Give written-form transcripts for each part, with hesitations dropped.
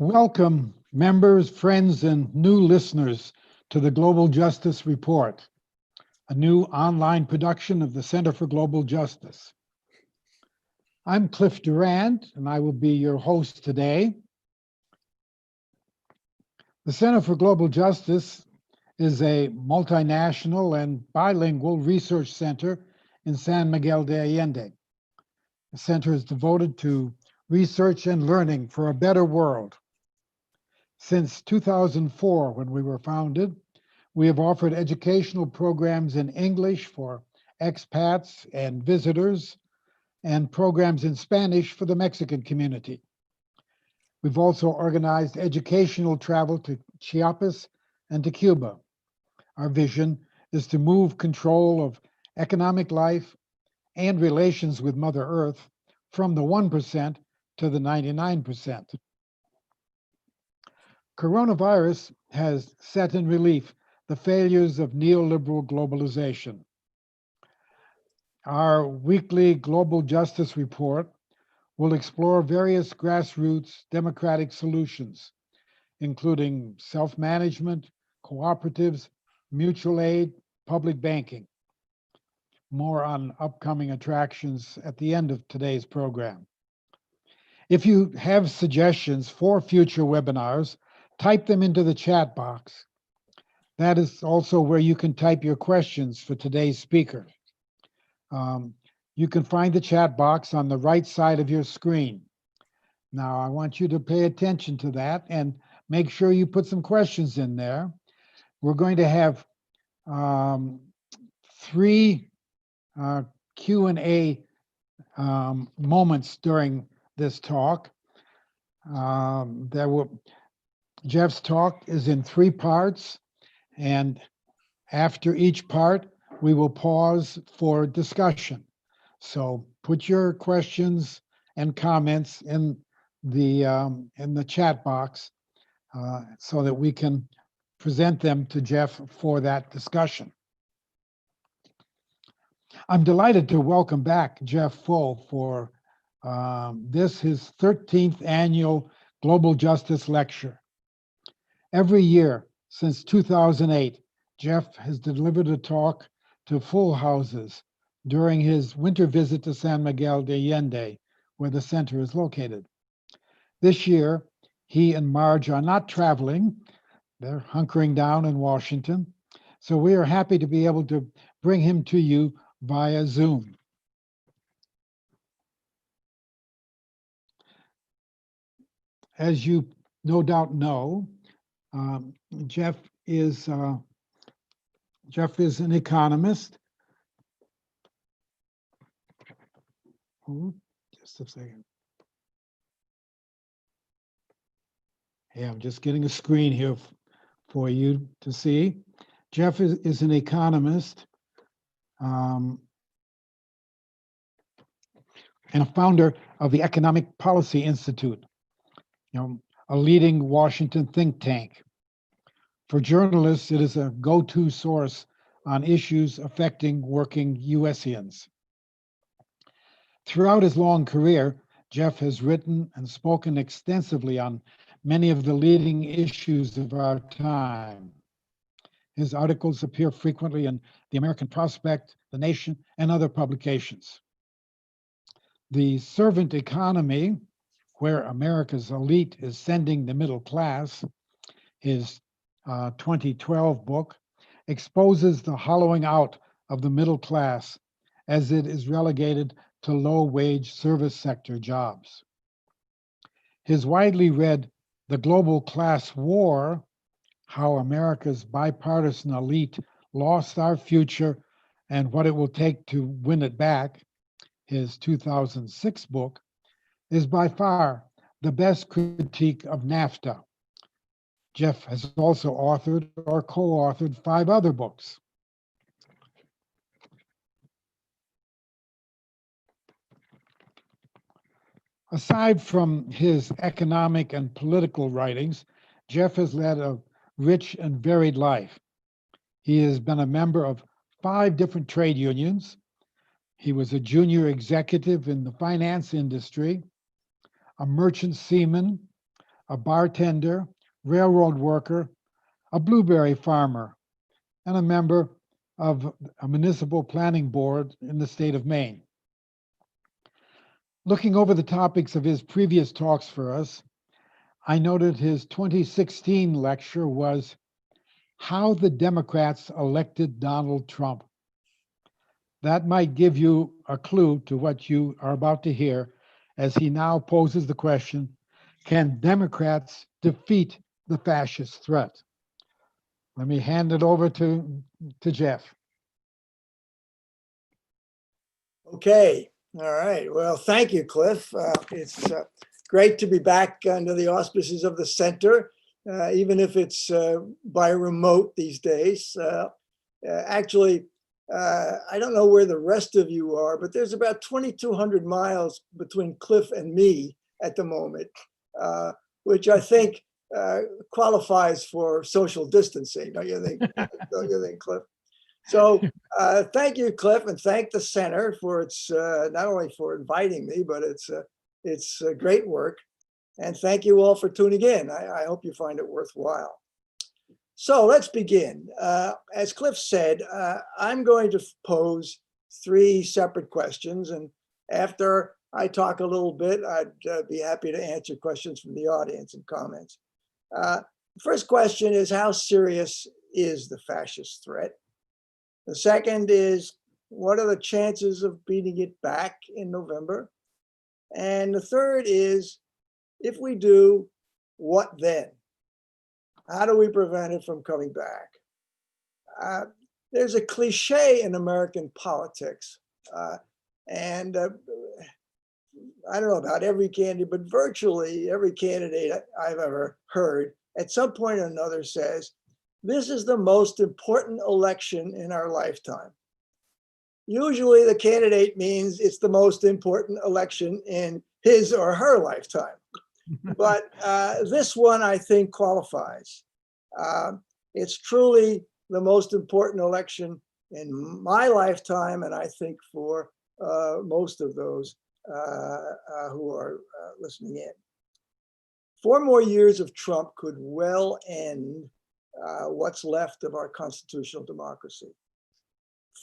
Welcome, members, friends, and new listeners to the Global Justice Report, a new online production of the Center for Global Justice. I'm Cliff Durand, and I will be your host today. The Center for Global Justice is a multinational and bilingual research center in San Miguel de Allende. The center is devoted to research and learning for a better world. Since 2004, when we were founded, we have offered educational programs in English for expats and visitors, and programs in Spanish for the Mexican community. We've also organized educational travel to Chiapas and to Cuba. Our vision is to move control of economic life and relations with Mother Earth from the 1% to the 99%. Coronavirus has set in relief the failures of neoliberal globalization. Our weekly Global Justice Report will explore various grassroots democratic solutions, including self-management, cooperatives, mutual aid, public banking. More on upcoming attractions at the end of today's program. If you have suggestions for future webinars, type them into the chat box. That is also where you can type your questions for today's speaker. You can find the chat box on the right side of your screen. Now, I want you to pay attention to that and make sure you put some questions in there. We're going to have 3 Q&A moments during this talk. Jeff's talk is in 3 parts, and after each part, we will pause for discussion. So put your questions and comments in the chat box so that we can present them to Jeff for that discussion. I'm delighted to welcome back Jeff Full for his 13th annual Global Justice Lecture. Every year since 2008, Jeff has delivered a talk to full houses during his winter visit to San Miguel de Allende, where the center is located. This year, he and Marge are not traveling. They're hunkering down in Washington. So we are happy to be able to bring him to you via Zoom. As you no doubt know, Jeff is an economist. Just a second. Hey, I'm just getting a screen here for you to see. Jeff is an economist and a founder of the Economic Policy Institute, a leading Washington think tank. For journalists, it is a go-to source on issues affecting working USians. Throughout his long career, Jeff has written and spoken extensively on many of the leading issues of our time. His articles appear frequently in The American Prospect, The Nation, and other publications. The Servant Economy, Where America's Elite is Sending the Middle Class, his 2012 book, exposes the hollowing out of the middle class as it is relegated to low-wage service sector jobs. His widely read The Global Class War, How America's Bipartisan Elite Lost Our Future and What It Will Take to Win It Back, his 2006 book, is by far the best critique of NAFTA. Jeff has also authored or co-authored 5 other books. Aside from his economic and political writings, Jeff has led a rich and varied life. He has been a member of 5 different trade unions. He was a junior executive in the finance industry, a merchant seaman, a bartender, railroad worker, a blueberry farmer, and a member of a municipal planning board in the state of Maine. Looking over the topics of his previous talks for us, I noted his 2016 lecture was How the Democrats Elected Donald Trump. That might give you a clue to what you are about to hear as he now poses the question, can Democrats defeat the fascist threat? Let me hand it over to Jeff. Okay. All right. Well, thank you, Cliff. It's great to be back under the auspices of the center, even if it's by remote these days. Actually, I don't know where the rest of you are, but there's about 2,200 miles between Cliff and me at the moment, which I think qualifies for social distancing. Don't you think? Don't you think, Cliff? So thank you, Cliff, and thank the center for its not only for inviting me, but it's great work. And thank you all for tuning in. I hope you find it worthwhile. So let's begin. As Cliff said, I'm going to pose 3 separate questions. And after I talk a little bit, I'd be happy to answer questions from the audience and comments. The first question is, how serious is the fascist threat? The second is, what are the chances of beating it back in November? And the third is, if we do, what then? How do we prevent it from coming back? There's a cliche in American politics, and I don't know about every candidate, but virtually every candidate I've ever heard at some point or another says, this is the most important election in our lifetime. Usually the candidate means it's the most important election in his or her lifetime. But this one, I think, qualifies. It's truly the most important election in my lifetime, and I think for most of those who are listening in. 4 more years of Trump could well end what's left of our constitutional democracy.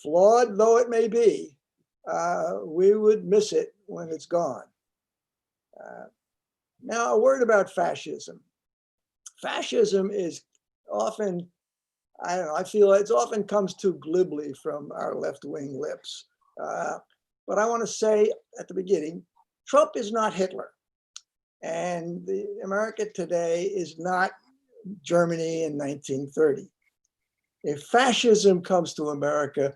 Flawed though it may be, we would miss it when it's gone. Now, a word about fascism. Fascism is often, I don't know, I feel it often comes too glibly from our left-wing lips. But I want to say at the beginning, Trump is not Hitler. And America today is not Germany in 1930. If fascism comes to America,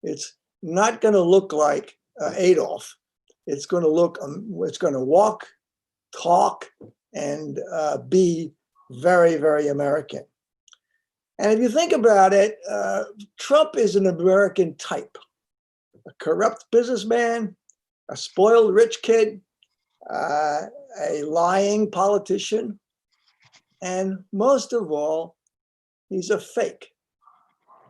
it's not going to look like Adolf. It's going to look, it's going to walk, talk, and be very, very American. And if you think about it, Trump is an American type, a corrupt businessman, a spoiled rich kid, a lying politician, and most of all, he's a fake.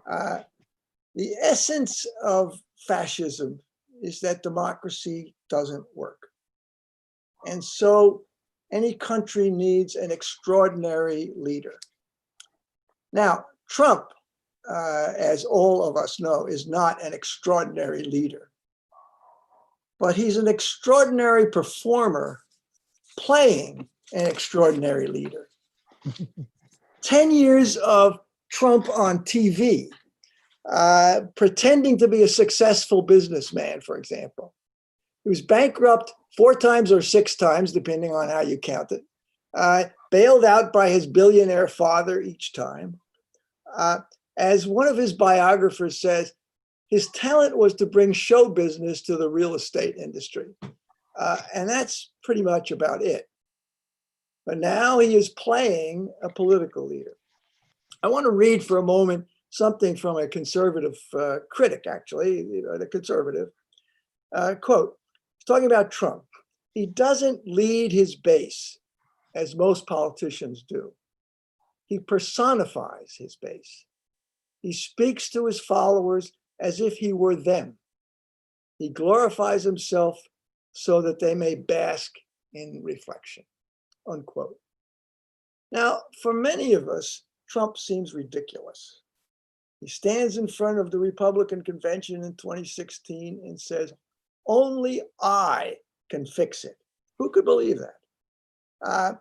The essence of fascism is that democracy doesn't work. And so any country needs an extraordinary leader. Now, Trump, as all of us know, is not an extraordinary leader, but he's an extraordinary performer playing an extraordinary leader. 10 years of Trump on TV, pretending to be a successful businessman, for example. He was bankrupt 4 times or 6 times, depending on how you count it, bailed out by his billionaire father each time. As one of his biographers says, his talent was to bring show business to the real estate industry. And that's pretty much about it. But now he is playing a political leader. I want to read for a moment something from a conservative critic, actually, the conservative. Quote, he's talking about Trump. He doesn't lead his base as most politicians do. He personifies his base. He speaks to his followers as if he were them. He glorifies himself so that they may bask in reflection, unquote. Now, for many of us, Trump seems ridiculous. He stands in front of the Republican convention in 2016 and says, only I can fix it. Who could believe that?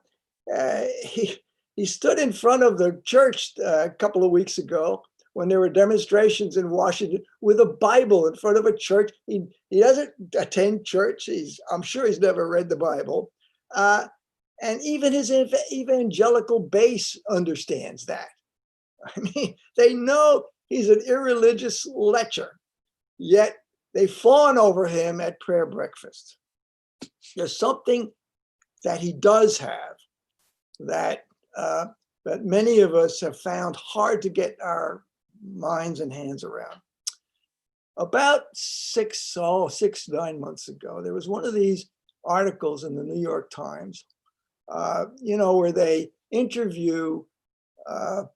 He stood in front of the church a couple of weeks ago when there were demonstrations in Washington with a Bible in front of a church. He doesn't attend church. I'm sure he's never read the Bible. And even his evangelical base understands that. I mean, they know he's an irreligious lecher, yet they fawn over him at prayer breakfast. There's something that he does have that many of us have found hard to get our minds and hands around. About 9 months ago, there was one of these articles in the New York Times, where they interview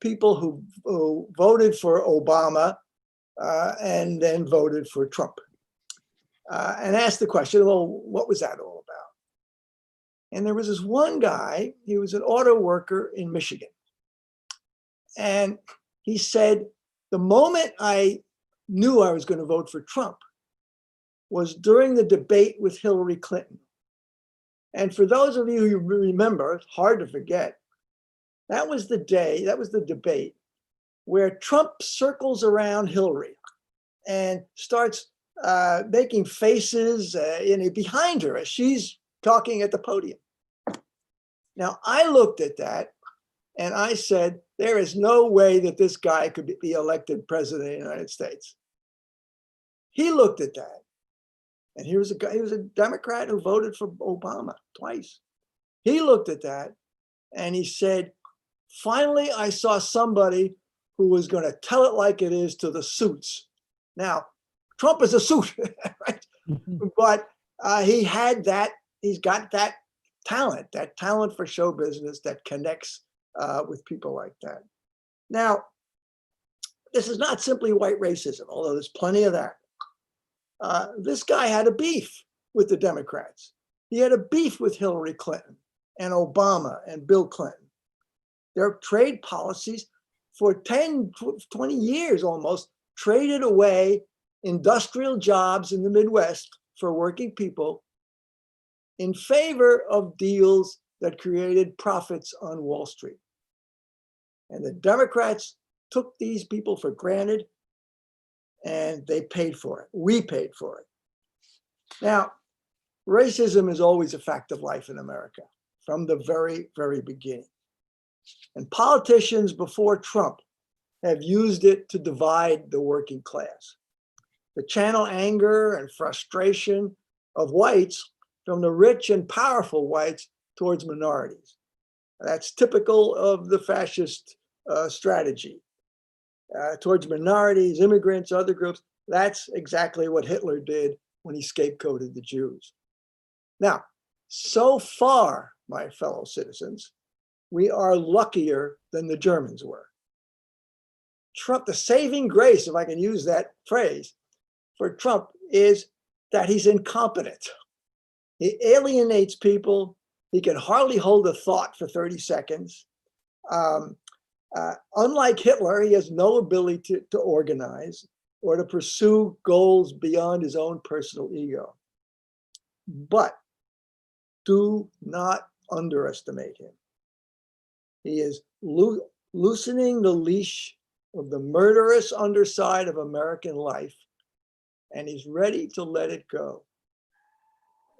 people who voted for Obama and then voted for Trump, and asked the question, well, what was that all about? And there was this one guy, he was an auto worker in Michigan. And he said, the moment I knew I was going to vote for Trump was during the debate with Hillary Clinton. And for those of you who remember, it's hard to forget, that was the debate where Trump circles around Hillary and starts making faces behind her as she's talking at the podium. Now, I looked at that and I said, there is no way that this guy could be elected president of the United States. He looked at that, and he was a Democrat who voted for Obama twice. He looked at that and he said, finally, I saw somebody who was going to tell it like it is to the suits. Now, Trump is a suit, right? But he's got that talent for show business that connects with people like that. Now, this is not simply white racism, although there's plenty of that. This guy had a beef with the Democrats. He had a beef with Hillary Clinton and Obama and Bill Clinton. Their trade policies for 10, 20 years almost traded away industrial jobs in the Midwest for working people in favor of deals that created profits on Wall Street. And the Democrats took these people for granted and they paid for it. We paid for it. Now, racism is always a fact of life in America from the very, very beginning. And politicians before Trump have used it to divide the working class, to channel anger and frustration of whites from the rich and powerful whites towards minorities. That's typical of the fascist strategy. Towards minorities, immigrants, other groups. That's exactly what Hitler did when he scapegoated the Jews. Now, so far, my fellow citizens, we are luckier than the Germans were. Trump, the saving grace, if I can use that phrase, for Trump is that he's incompetent. He alienates people. He can hardly hold a thought for 30 seconds. Unlike Hitler, he has no ability to organize or to pursue goals beyond his own personal ego. But do not underestimate him. He is loosening the leash of the murderous underside of American life, and he's ready to let it go.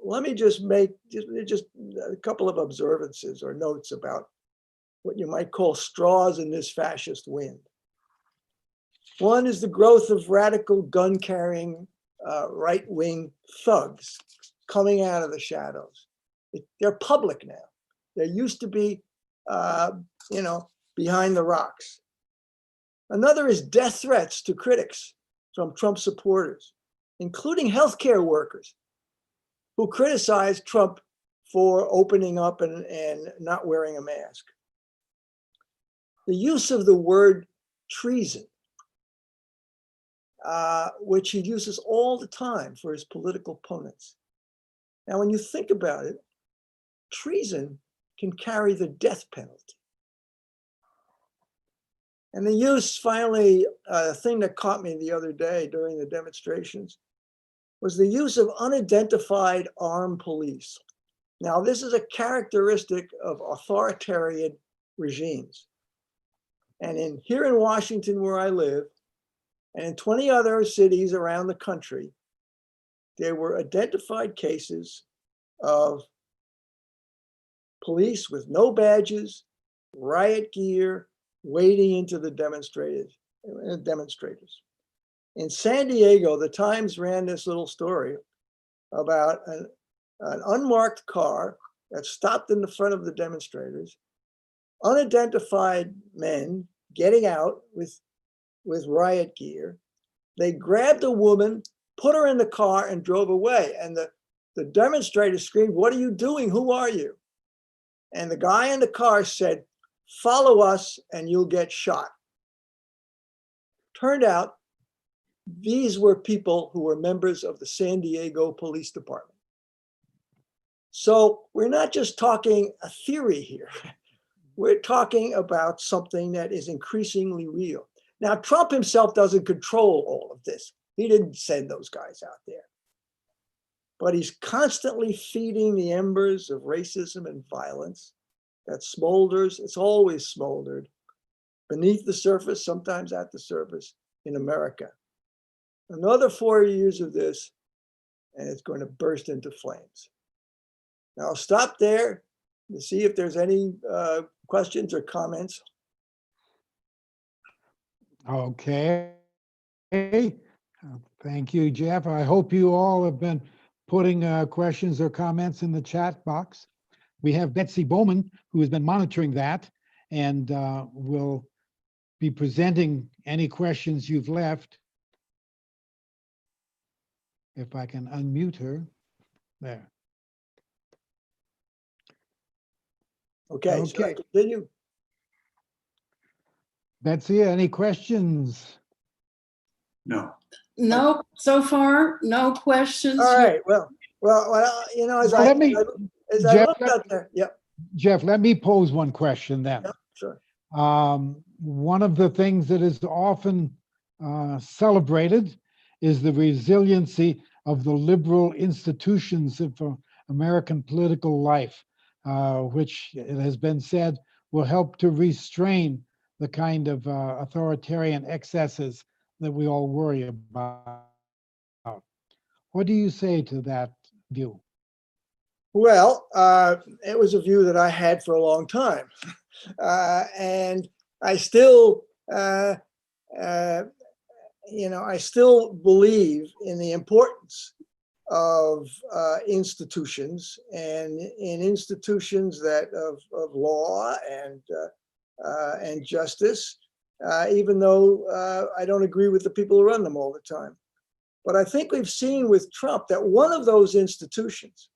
Let me just make just a couple of observances or notes about what you might call straws in this fascist wind. One is the growth of radical gun-carrying right-wing thugs coming out of the shadows. They're public now. They used to be, behind the rocks. Another is death threats to critics from Trump supporters, including healthcare workers who criticize Trump for opening up and not wearing a mask. The use of the word treason, which he uses all the time for his political opponents. Now, when you think about it, treason can carry the death penalty. And the use, finally, the thing that caught me the other day during the demonstrations was the use of unidentified armed police. Now, this is a characteristic of authoritarian regimes. And here in Washington, where I live, and in 20 other cities around the country, there were identified cases of police with no badges, riot gear, wading into the demonstrators. In San Diego, the Times ran this little story about an unmarked car that stopped in the front of the demonstrators, unidentified men getting out with riot gear. They grabbed a woman, put her in the car, and drove away. And the demonstrators screamed, "What are you doing? Who are you?" And the guy in the car said, "Follow us and you'll get shot." Turned out these were people who were members of the San Diego Police Department. So we're not just talking a theory here. We're talking about something that is increasingly real. Now, Trump himself doesn't control all of this. He didn't send those guys out there. But he's constantly feeding the embers of racism and violence that smolders. It's always smoldered beneath the surface, sometimes at the surface in America. Another 4 years of this, and it's going to burst into flames. Now, I'll stop there to see if there's any questions or comments. Okay. Thank you, Jeff. I hope you all have been putting questions or comments in the chat box. We have Betsy Bowman, who has been monitoring that and will be presenting any questions you've left. If I can unmute her. There. Okay, should I continue? Betsy, any questions? No. No, so far, no questions. All right, well, you know, as Well, I let me- Jeff, looked out there, yep, Jeff, let me pose one question then. yep, sure. One of the things that is often celebrated is the resiliency of the liberal institutions of American political life, which it has been said will help to restrain the kind of authoritarian excesses that we all worry about. What do you say to that view? Well, it was a view that I had for a long time. And I still, I still believe in the importance of institutions and in institutions that of law and justice, even though I don't agree with the people who run them all the time. But I think we've seen with Trump that one of those institutions,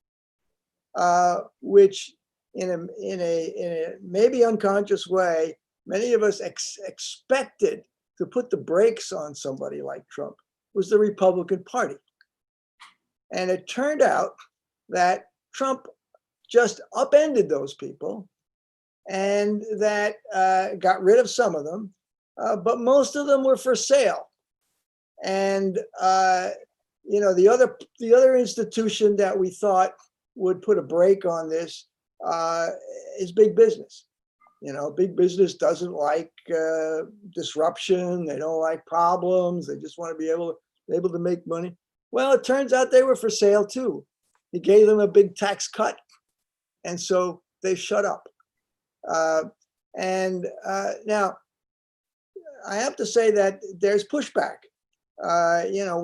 which in a maybe unconscious way, many of us expected to put the brakes on somebody like Trump, was the Republican Party. And it turned out that Trump just upended those people and that got rid of some of them, but most of them were for sale. And the other institution that we thought would put a brake on this is big business. Big business doesn't like disruption. They don't like problems. They just want to be able to make money. Well, it turns out they were for sale too. He gave them a big tax cut, and so they shut up. Now, I have to say that there's pushback.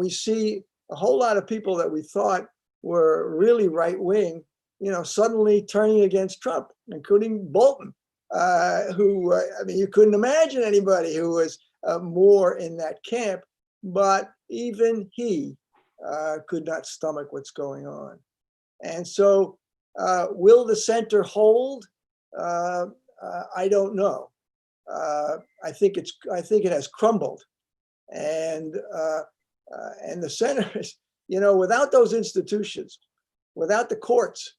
We see a whole lot of people that we thought were really right wing, suddenly turning against Trump, including Bolton, who, you couldn't imagine anybody who was more in that camp, but even he could not stomach what's going on. And so will the center hold? I don't know. I think it has crumbled. And the center is, without those institutions, without the courts,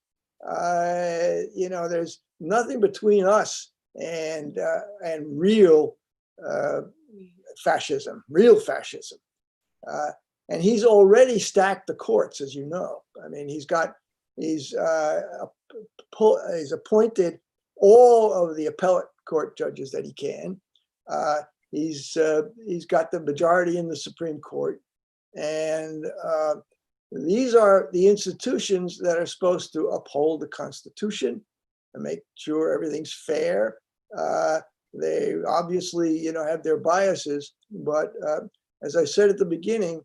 there's nothing between us and real fascism, real fascism. And he's already stacked the courts, as you know. I mean, he's appointed all of the appellate court judges that he can. He's got the majority in the Supreme Court. And these are the institutions that are supposed to uphold the Constitution and make sure everything's fair. They obviously, have their biases, but as I said at the beginning,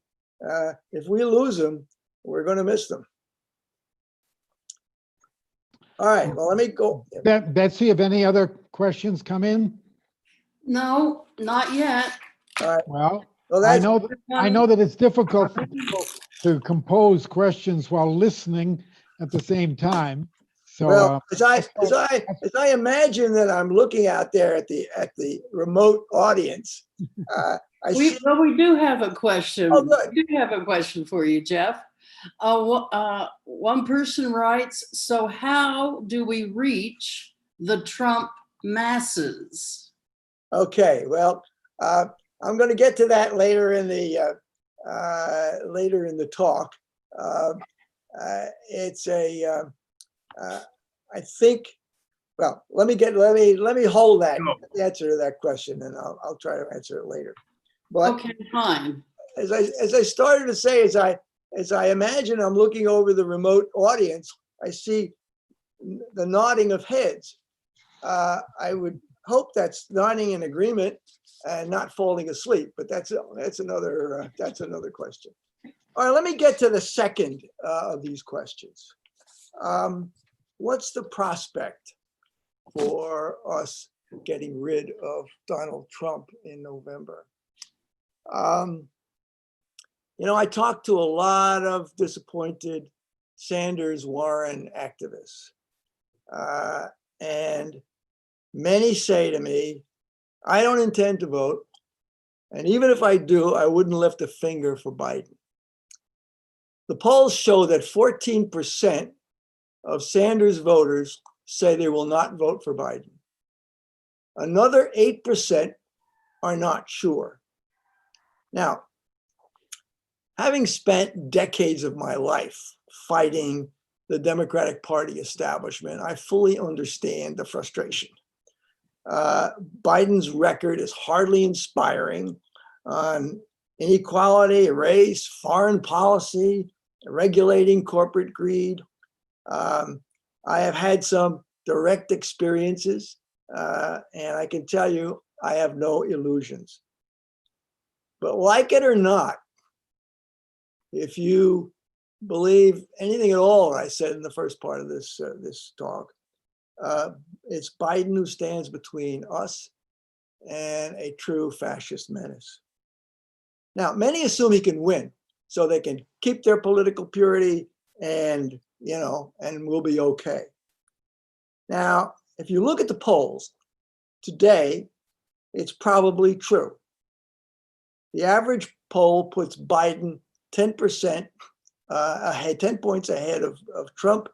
if we lose them, we're going to miss them. All right, well, let me go. Betsy, have any other questions come in? No, not yet. All right, Well, well, I that's, know that it's difficult for people to compose questions while listening at the same time. So, well, as I imagine that I'm looking out there at the remote audience, I see. We do have a question. Oh, good. We do have a question for you, Jeff. One person writes, so how do we reach the Trump masses? Okay, well, I'm going to get to that later in the talk. I think. Well, let me hold that answer to that question, and I'll try to answer it later. But Okay, fine. as I started to say, as I imagine I'm looking over the remote audience, I see the nodding of heads. I would hope that's nodding in agreement and not falling asleep, but that's another question. All right, let me get to the second of these questions. What's the prospect for us getting rid of Donald Trump in November? I talked to a lot of disappointed Sanders Warren activists, and many say to me, I don't intend to vote, and even if I do, I wouldn't lift a finger for Biden. The polls show that 14% of Sanders voters say they will not vote for Biden. Another 8% are not sure. Now, having spent decades of my life fighting the Democratic Party establishment, I fully understand the frustration. Biden's record is hardly inspiring on inequality, race, foreign policy, regulating corporate greed. I have had some direct experiences, and I can tell you, I have no illusions. But like it or not, if you believe anything at all I said in the first part of this talk, it's Biden who stands between us and a true fascist menace. Now, many assume he can win, so they can keep their political purity and we'll be okay. Now, if you look at the polls today, it's probably true. The average poll puts Biden 10% ahead, 10 points ahead of Trump.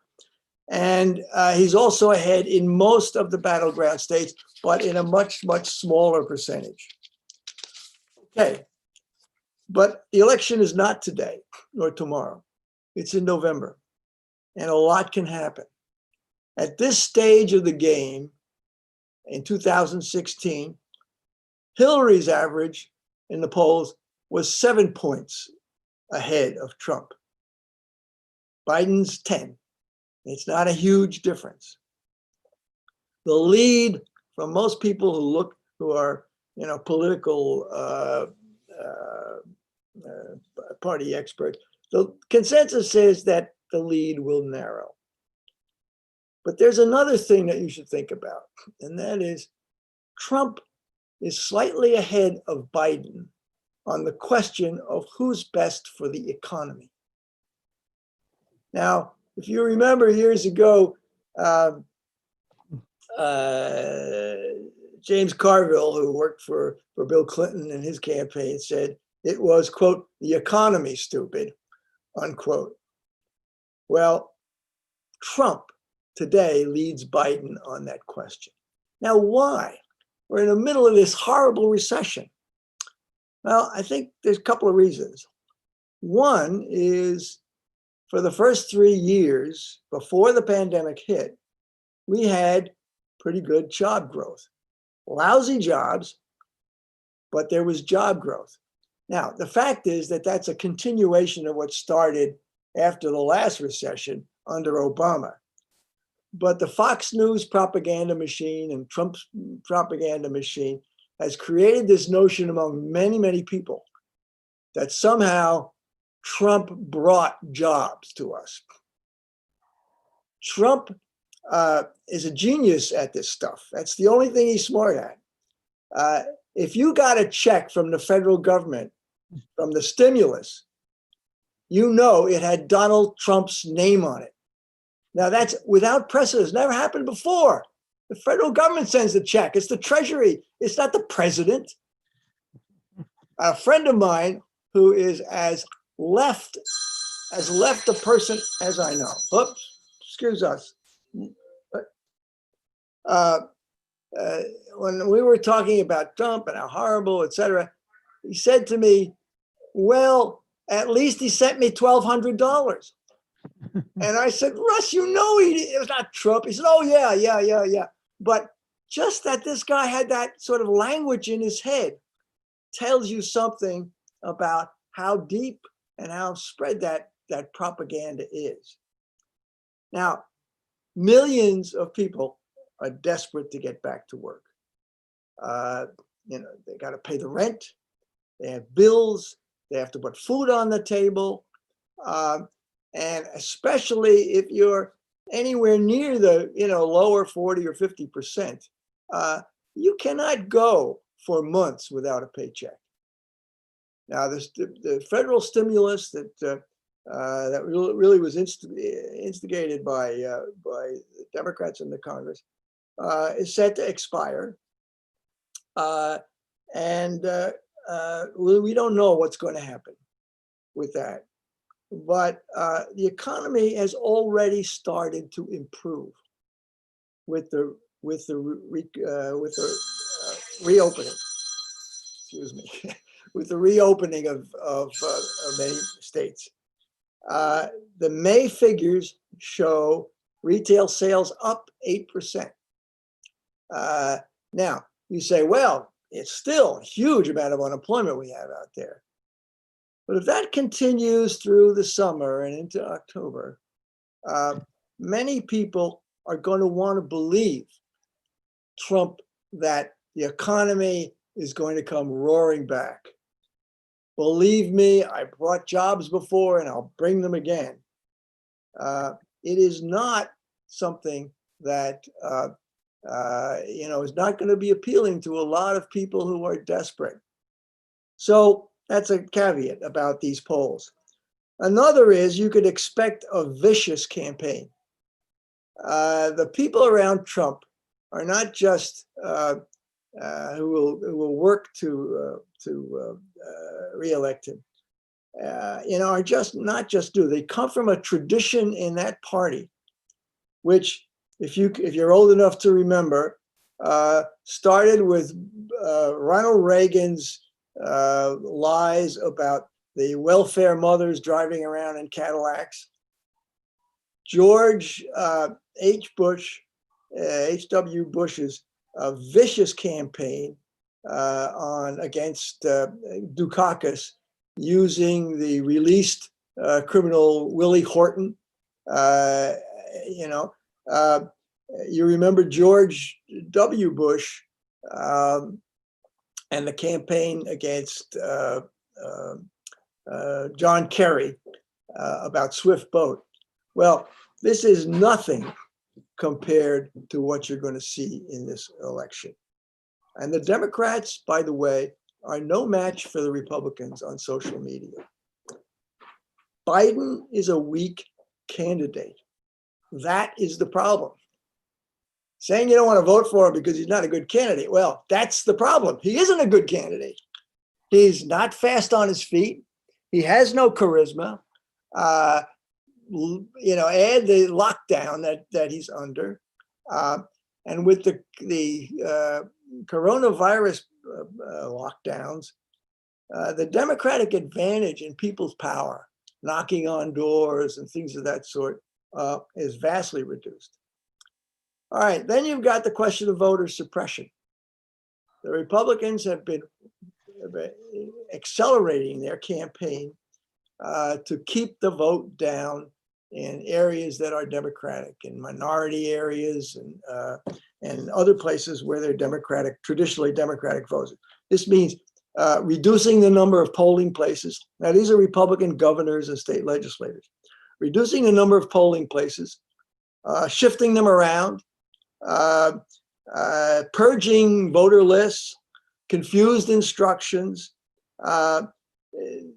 And he's also ahead in most of the battleground states, but in a much, much smaller percentage. Okay, but the election is not today or tomorrow. It's in November, and a lot can happen. At this stage of the game, in 2016, Hillary's average in the polls was 7 points ahead of Trump. Biden's 10. It's not a huge difference. The lead from most people who are political party experts, the consensus is that the lead will narrow. But there's another thing that you should think about, and that is Trump is slightly ahead of Biden on the question of who's best for the economy. Now, if you remember years ago, James Carville, who worked for Bill Clinton in his campaign, said it was, quote, the economy, stupid, unquote. Well, Trump today leads Biden on that question. Now, why? we're in the middle of this horrible recession? Well, I think there's a couple of reasons. One is for the first 3 years before the pandemic hit, we had pretty good job growth. Lousy jobs, but there was job growth. Now, the fact is that that's a continuation of what started after the last recession under Obama. But the Fox News propaganda machine and Trump's propaganda machine has created this notion among many, many people that somehow Trump brought jobs to us. Trump is a genius at this stuff. That's the only thing he's smart at. If you got a check from the federal government, from the stimulus, you know it had Donald Trump's name on it. Now that's without precedent. It's never happened before. The federal government sends the check. It's the Treasury. It's not the president. A friend of mine who is as left a person as I know. Oops, excuse us. When we were talking about Trump and how horrible, et cetera, he said to me, well, at least he sent me $1,200. And I said, Russ, you know it was not Trump. He said, oh, yeah. But just that this guy had that sort of language in his head tells you something about how deep and how spread that propaganda is. Now, millions of people are desperate to get back to work. They got to pay the rent. They have bills. They have to put food on the table. And especially if you're anywhere near the lower 40 or 50%, you cannot go for months without a paycheck. Now, the federal stimulus that really was instigated by the Democrats in the Congress is set to expire, and we don't know what's going to happen with that. But the economy has already started to improve with the reopening. Excuse me, with the reopening of many states. The May figures show retail sales up 8%. Now you say, well, it's still a huge amount of unemployment we have out there. But if that continues through the summer and into October, many people are going to want to believe Trump that the economy is going to come roaring back. Believe me, I brought jobs before and I'll bring them again. It is not something that is not going to be appealing to a lot of people who are desperate. So that's a caveat about these polls. Another is you could expect a vicious campaign. The people around Trump are not just who will work to reelect him. Are just not just do. They come from a tradition in that party, which, if you're old enough to remember, started with Ronald Reagan's lies about the welfare mothers driving around in Cadillacs. George H.W. Bush's vicious campaign against Dukakis, using the released criminal Willie Horton. You remember George W. Bush and the campaign against John Kerry about Swift Boat. Well, this is nothing compared to what you're going to see in this election. And the Democrats, by the way, are no match for the Republicans on social media. Biden is a weak candidate. That is the problem. Saying you don't want to vote for him because he's not a good candidate, well, that's the problem. He isn't a good candidate. He's not fast on his feet. He has no charisma. Add the lockdown that he's under, and with the coronavirus lockdowns, the Democratic advantage in people's power, knocking on doors and things of that sort, is vastly reduced. All right, then you've got the question of voter suppression. The Republicans have been accelerating their campaign to keep the vote down in areas that are Democratic, in minority areas and other places where they're Democratic, traditionally Democratic votes. This means reducing the number of polling places. Now, these are Republican governors and state legislators. Reducing the number of polling places, shifting them around, purging voter lists, confused instructions.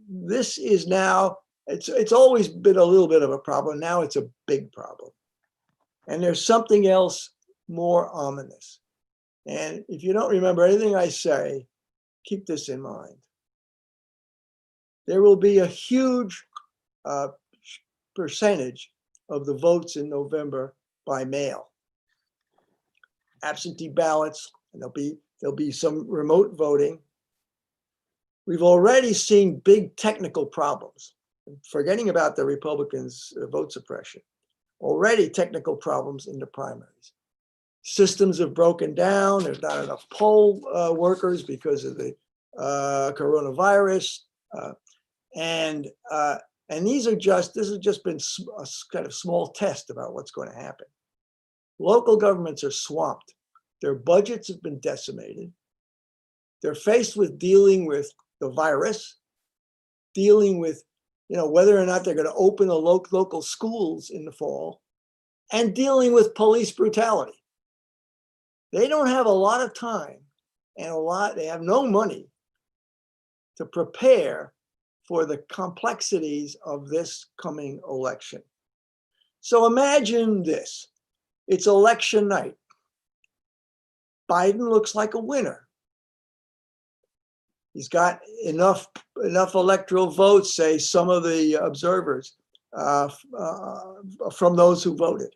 This is now, it's always been a little bit of a problem. Now it's a big problem. And there's something else more ominous. And if you don't remember anything I say, keep this in mind. There will be a huge percentage of the votes in November by mail. Absentee ballots, and there'll be some remote voting. We've already seen big technical problems, forgetting about the Republicans' vote suppression. Already technical problems in the primaries. Systems have broken down. There's not enough poll workers because of the coronavirus, and this has just been a kind of small test about what's going to happen. Local governments are swamped. Their budgets have been decimated. They're faced with dealing with the virus, dealing with, whether or not they're going to open the local schools in the fall, and dealing with police brutality. They don't have a lot of time and they have no money to prepare for the complexities of this coming election. So imagine this. It's election night. Biden looks like a winner. He's got enough electoral votes, say some of the observers, from those who voted.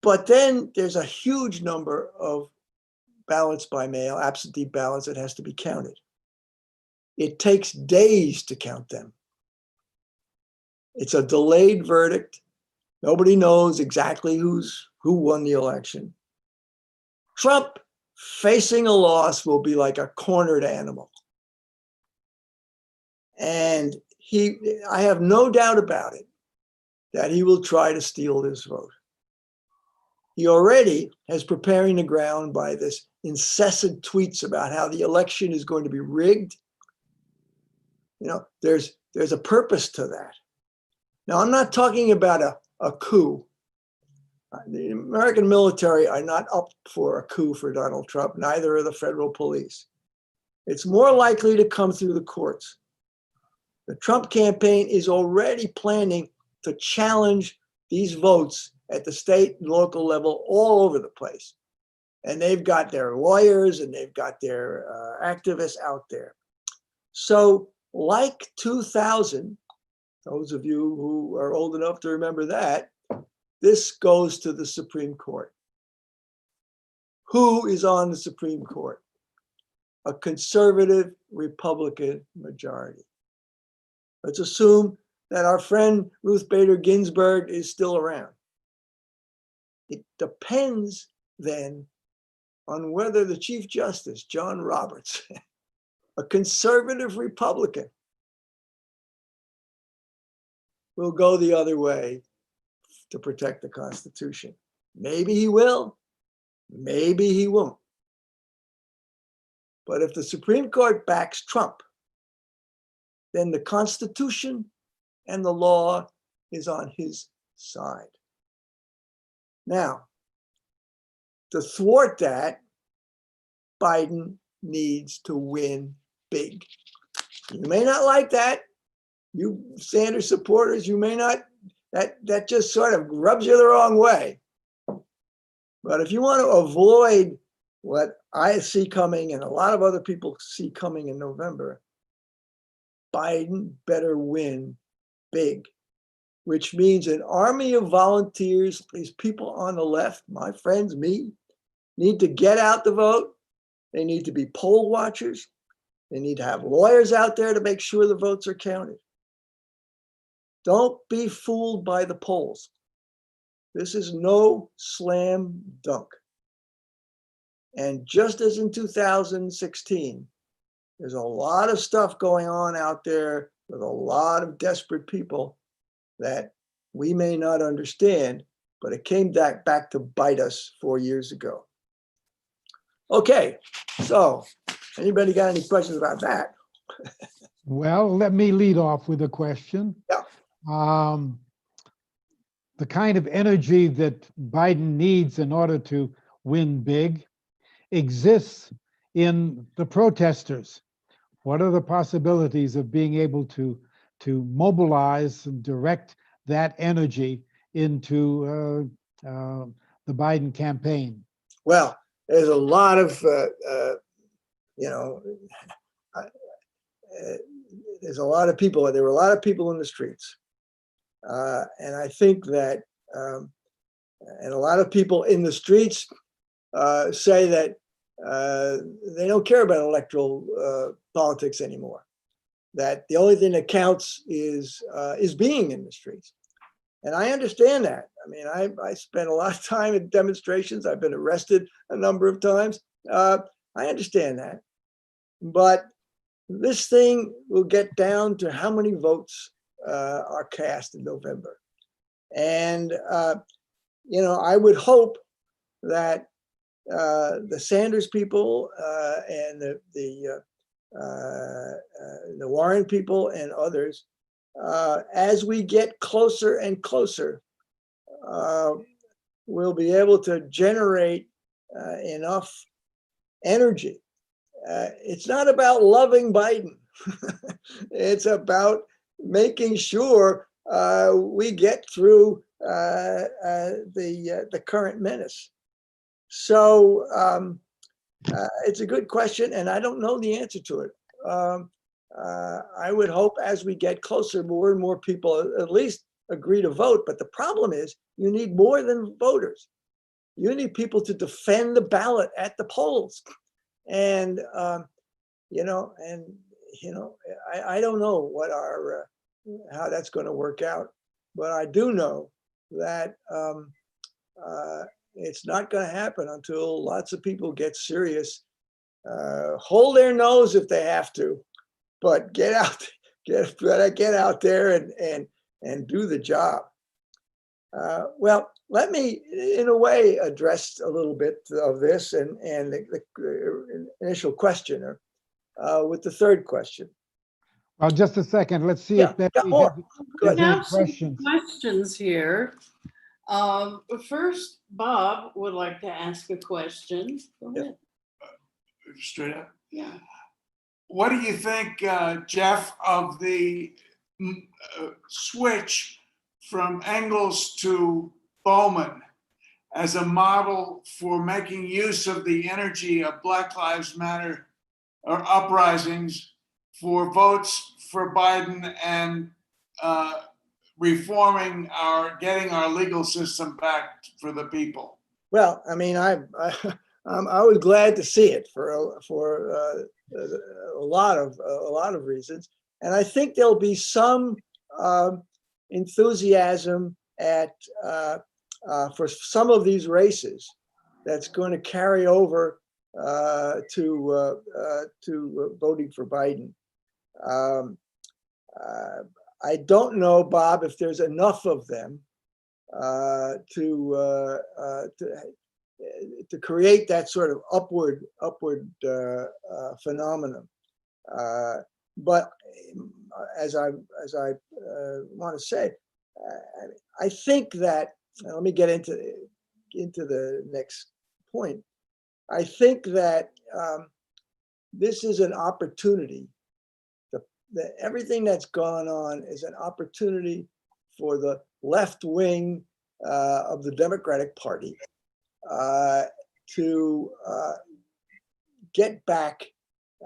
But then there's a huge number of ballots by mail, absentee ballots that has to be counted. It takes days to count them. It's a delayed verdict. Nobody knows exactly who won the election. Trump facing a loss will be like a cornered animal. And I have no doubt about it that he will try to steal this vote. He already is preparing the ground by this incessant tweets about how the election is going to be rigged. There's a purpose to that. Now, I'm not talking about a coup. The American military are not up for a coup for Donald Trump, neither are the federal police. It's more likely to come through the courts. The Trump campaign is already planning to challenge these votes at the state and local level all over the place. And they've got their lawyers and they've got their activists out there. So like 2000, those of you who are old enough to remember that, this goes to the Supreme Court. Who is on the Supreme Court? A conservative Republican majority. Let's assume that our friend Ruth Bader Ginsburg is still around. It depends then on whether the Chief Justice, John Roberts, a conservative Republican, will go the other way to protect the Constitution. Maybe he will, maybe he won't. But if the Supreme Court backs Trump, then the Constitution and the law is on his side. Now, to thwart that, Biden needs to win big. You may not like that. You Sanders supporters, you may not, that just sort of rubs you the wrong way. But if you want to avoid what I see coming and a lot of other people see coming in November, Biden better win big, which means an army of volunteers, these people on the left, my friends, me, need to get out the vote. They need to be poll watchers. They need to have lawyers out there to make sure the votes are counted. Don't be fooled by the polls. This is no slam dunk. And just as in 2016, there's a lot of stuff going on out there with a lot of desperate people that we may not understand, but it came back to bite us 4 years ago. Okay, so anybody got any questions about that? Well, let me lead off with a question. Yeah. The kind of energy that Biden needs in order to win big exists in the protesters. What are the possibilities of being able to mobilize and direct that energy into the Biden campaign? Well, there's a lot of, there's a lot of people. There were a lot of people in the streets. And I think that, and a lot of people in the streets say that they don't care about electoral politics anymore. That the only thing that counts is being in the streets. And I understand that. I mean, I spent a lot of time at demonstrations. I've been arrested a number of times. I understand that. But this thing will get down to how many votes are cast in November. And, I would hope that the Sanders people and the Warren people and others, as we get closer and closer, we'll be able to generate enough energy. It's not about loving Biden. It's about making sure we get through the current menace. So it's a good question, and I don't know the answer to it. I would hope as we get closer, more and more people at least agree to vote. But the problem is you need more than voters. You need people to defend the ballot at the polls. And, I don't know what how that's going to work out. But I do know that it's not going to happen until lots of people get serious, hold their nose if they have to, but get out there and do the job. Well, let me, in a way, address a little bit of this and the initial questioner with the third question. Well, just a second. Let's see if Betty more. has We any have some questions. questions here. First, Bob would like to ask a question. Go ahead. Straight up. Yeah. What do you think, Jeff, of the switch from Engels to Bowman as a model for making use of the energy of Black Lives Matter or uprisings for votes for Biden and getting our legal system back for the people? Well, I mean, I was glad to see it for a lot of reasons, and I think there'll be some enthusiasm for some of these races that's going to carry over to voting for Biden. I don't know, Bob, if there's enough of them to create that sort of upward phenomenon. But as I want to say, I think that, let me get into the next point. I think that this is an opportunity. Everything that's gone on is an opportunity for the left wing of the Democratic Party to get back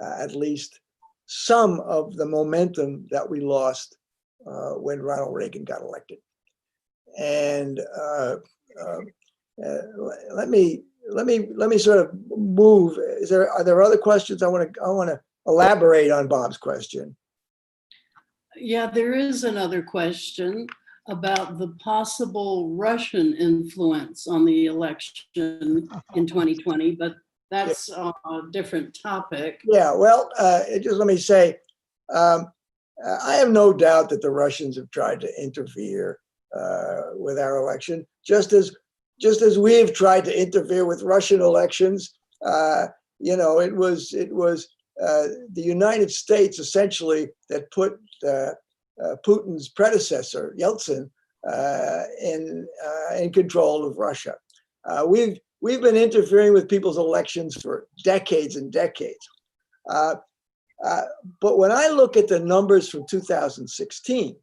at least some of the momentum that we lost when Ronald Reagan got elected. And let me let me sort of move. Are there other questions? I want to elaborate on Bob's question. Yeah, there is another question about the possible Russian influence on the election in 2020, but that's a different topic. Yeah, well, just let me say, I have no doubt that the Russians have tried to interfere with our election, just as we've tried to interfere with Russian elections. It was the United States essentially that put Putin's predecessor Yeltsin in control of Russia. We've been interfering with people's elections for decades and decades. But when I look at the numbers from 2016,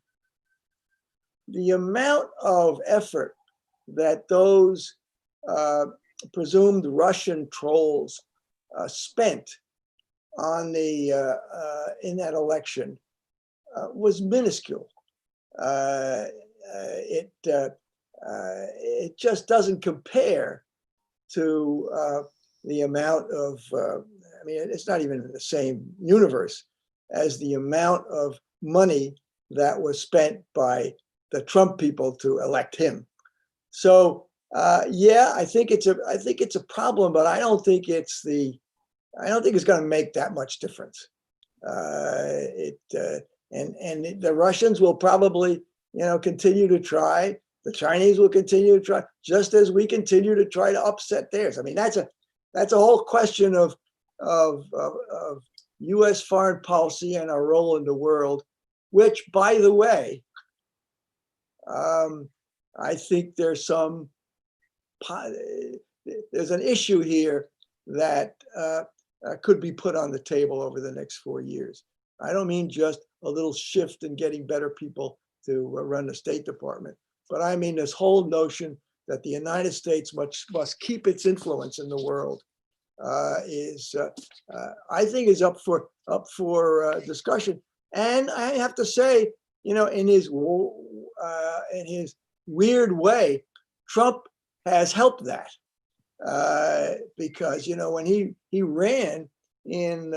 the amount of effort that those presumed Russian trolls spent on in that election was minuscule. It just doesn't compare to the amount of, it's not even in the same universe as the amount of money that was spent by the Trump people to elect him. So yeah, I think it's a problem, but I don't think it's going to make that much difference. And the Russians will probably, continue to try. The Chinese will continue to try, just as we continue to try to upset theirs. I mean, that's a whole question of U.S. foreign policy and our role in the world, which, by the way, I think there's an issue here that could be put on the table over the next 4 years. I don't mean just a little shift in getting better people to run the State Department, but I mean this whole notion that the United States must keep its influence in the world I think is up for discussion. And I have to say, in his weird way, Trump has helped that because when he ran in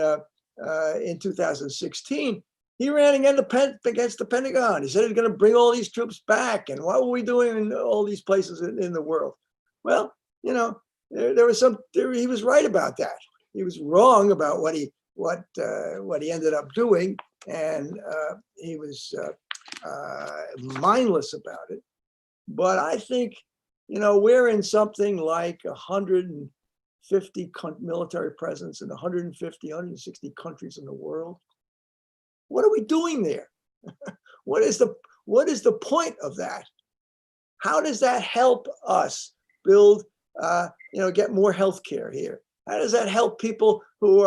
2016, he ran against the Pentagon. He said he was going to bring all these troops back, and what were we doing in all these places in the world? Well, there was he was right about that. He was wrong about what he ended up doing, and he was mindless about it. But I think we're in something like 150 military presence in 160 countries in the world. What are we doing there? What is the point of that? How does that help us build, get more healthcare here? How does that help people who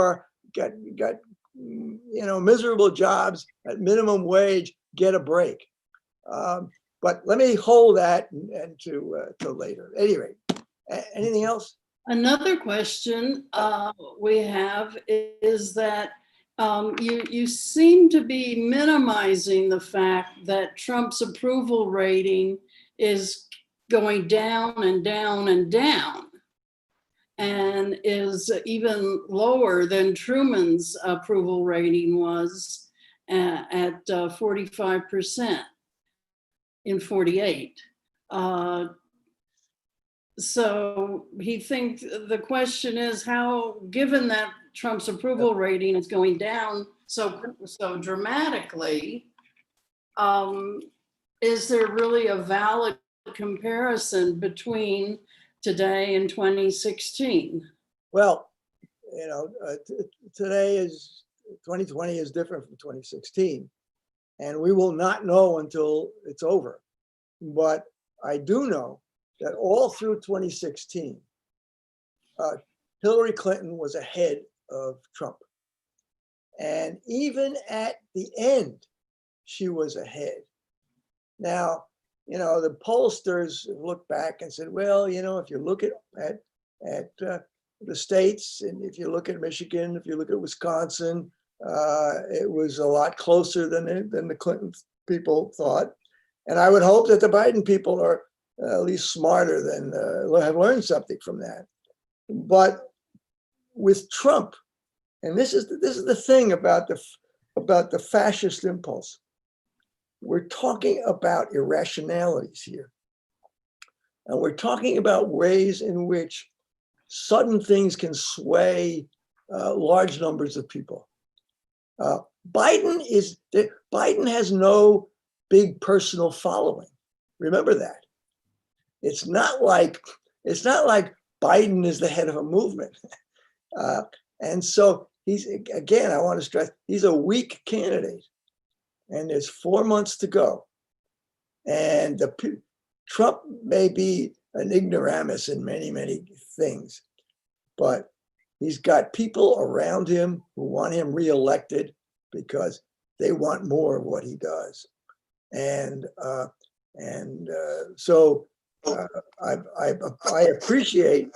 got miserable jobs at minimum wage get a break? But let me hold that and to later. Anyway, anything else? Another question we have is that you seem to be minimizing the fact that Trump's approval rating is going down and down and down, and is even lower than Truman's approval rating was at 45% in 48. So he thinks the question is how, given that Trump's approval rating is going down so dramatically, is there really a valid comparison between today and 2016? Well, today 2020 is different from 2016, and we will not know until it's over. But I do know that all through 2016, Hillary Clinton was ahead of Trump. And even at the end, she was ahead. Now, the pollsters looked back and said, well, if you look at the states, and if you look at Michigan, if you look at Wisconsin, it was a lot closer than the Clinton people thought. And I would hope that the Biden people are at least smarter than have learned something from that. But with Trump, and this is the thing about the fascist impulse. We're talking about irrationalities here. And we're talking about ways in which sudden things can sway large numbers of people. Biden has no big personal following. Remember that. It's not like Biden is the head of a movement. And so he's, again, I want to stress, he's a weak candidate. And there's 4 months to go. And Trump may be an ignoramus in many, many things, but he's got people around him who want him reelected because they want more of what he does. And so I appreciate,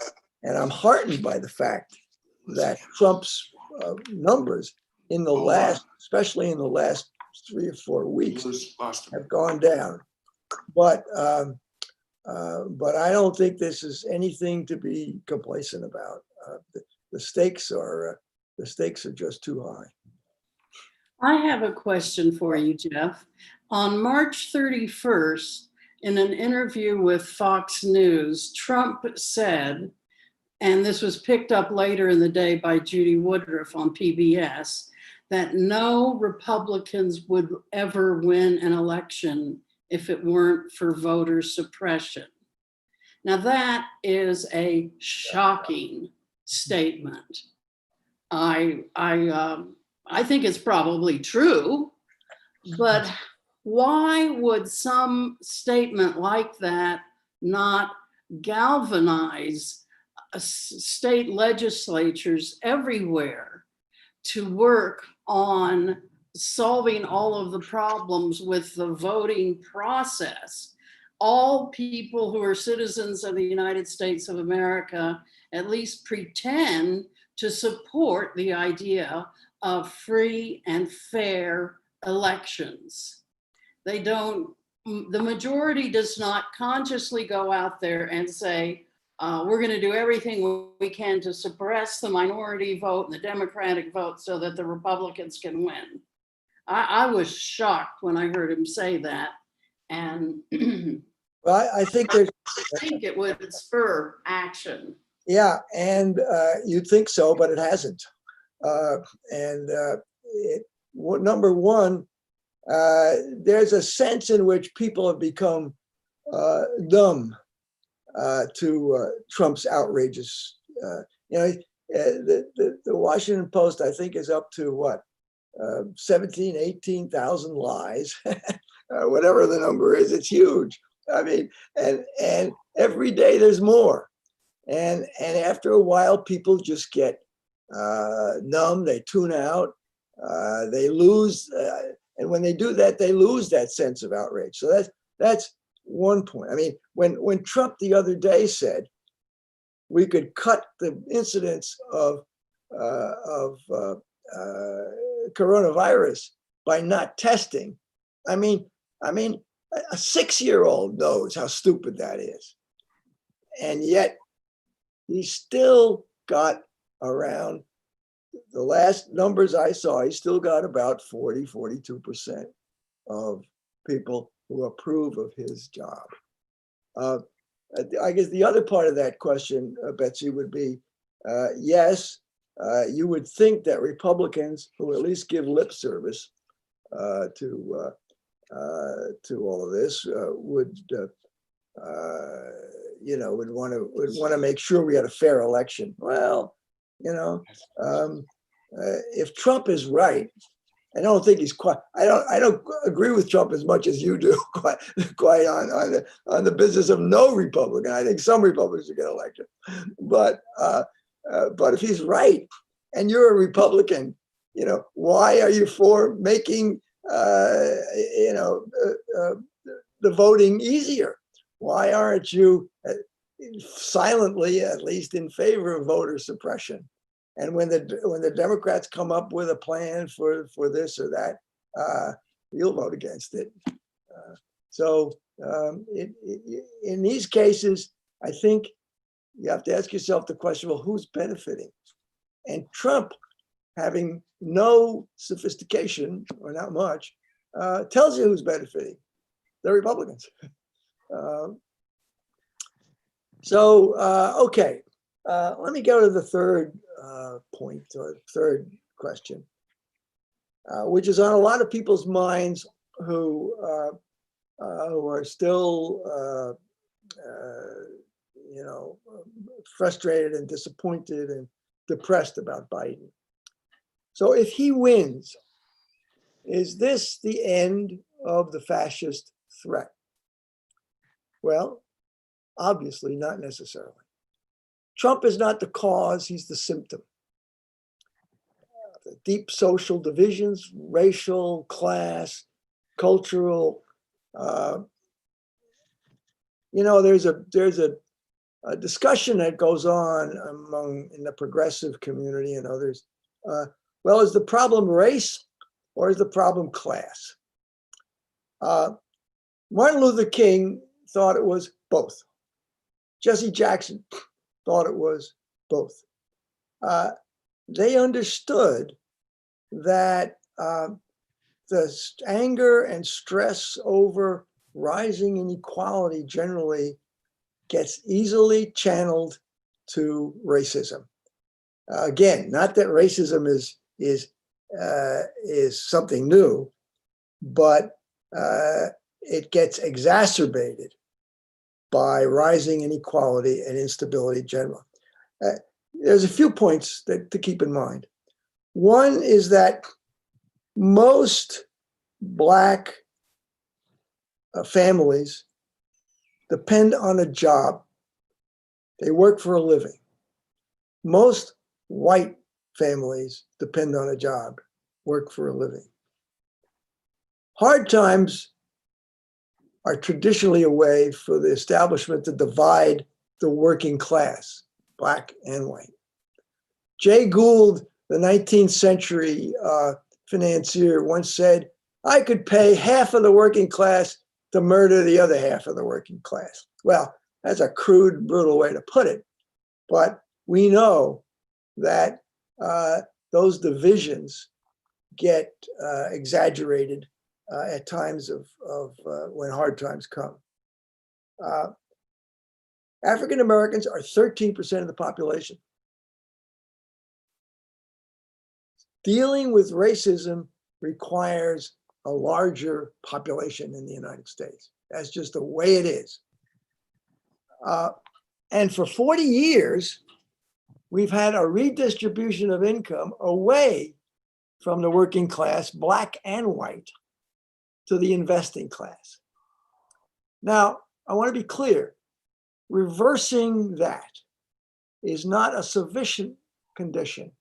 and I'm heartened by the fact that Trump's numbers in the last, especially in the last 3 or 4 weeks, have gone down. But I don't think this is anything to be complacent about. The stakes are just too high. I have a question for you, Jeff. On March 31st, in an interview with Fox News, Trump said, and this was picked up later in the day by Judy Woodruff on PBS, that no Republicans would ever win an election if it weren't for voter suppression. Now that is a shocking statement. I think it's probably true, but why would some statement like that not galvanize state legislatures everywhere to work on solving all of the problems with the voting process? All people who are citizens of the United States of America at least pretend to support the idea of free and fair elections. They don't, the majority does not consciously go out there and say, we're going to do everything we can to suppress the minority vote and the Democratic vote so that the Republicans can win. I was shocked when I heard him say that. And Well, I think it would spur action. Yeah, and you'd think so, but it hasn't. Number one, there's a sense in which people have become dumb to Trump's outrageous. The Washington Post, I think, is up to what, 17, 18,000 lies, whatever the number is. It's huge. I mean, and every day there's more. And after a while, people just get numb. They tune out. They lose, and when they do that, they lose that sense of outrage. So that's one point. I mean, when Trump the other day said we could cut the incidence of coronavirus by not testing, I mean, a 6-year-old knows how stupid that is, and yet he still got around, the last numbers I saw, he still got about 42% of people who approve of his job. I guess the other part of that question, Betsy, would be, yes, you would think that Republicans who at least give lip service to all of this would want to make sure we had a fair election. Well, if Trump is right, I don't think he's quite. I don't agree with Trump as much as you do. Quite on the business of no Republican. I think some Republicans will get elected, but if he's right and you're a Republican, why are you for making the voting easier? Why aren't you silently, at least, in favor of voter suppression? And when the Democrats come up with a plan for this or that, you'll vote against it. In these cases, I think you have to ask yourself the question, well, who's benefiting? And Trump, having no sophistication, or not much, tells you who's benefiting, the Republicans. Okay, let me go to the third point, or third question, which is on a lot of people's minds who are still, frustrated and disappointed and depressed about Biden. So if he wins, is this the end of the fascist threat? Well, obviously not necessarily. Trump is not the cause, he's the symptom. The deep social divisions, racial, class, cultural, there's a discussion that goes on in the progressive community and others. Well, is the problem race or is the problem class? Martin Luther King thought it was both. Jesse Jackson thought it was both. They understood that the anger and stress over rising inequality generally gets easily channeled to racism. Again, not that racism is something new, but it gets exacerbated by rising inequality and instability generally. There's a few points to keep in mind. One is that most Black families depend on a job. They work for a living. Most white families depend on a job, work for a living. Hard times are traditionally a way for the establishment to divide the working class, Black and white. Jay Gould, the 19th century financier, once said, I could pay half of the working class to murder the other half of the working class. Well, that's a crude, brutal way to put it, but we know that those divisions get exaggerated at times of when hard times come. African Americans are 13% of the population. Dealing with racism requires a larger population in the United States. That's just the way it is. And for 40 years, we've had a redistribution of income away from the working class, Black and white, to the investing class. Now, I want to be clear, reversing that is not a sufficient condition.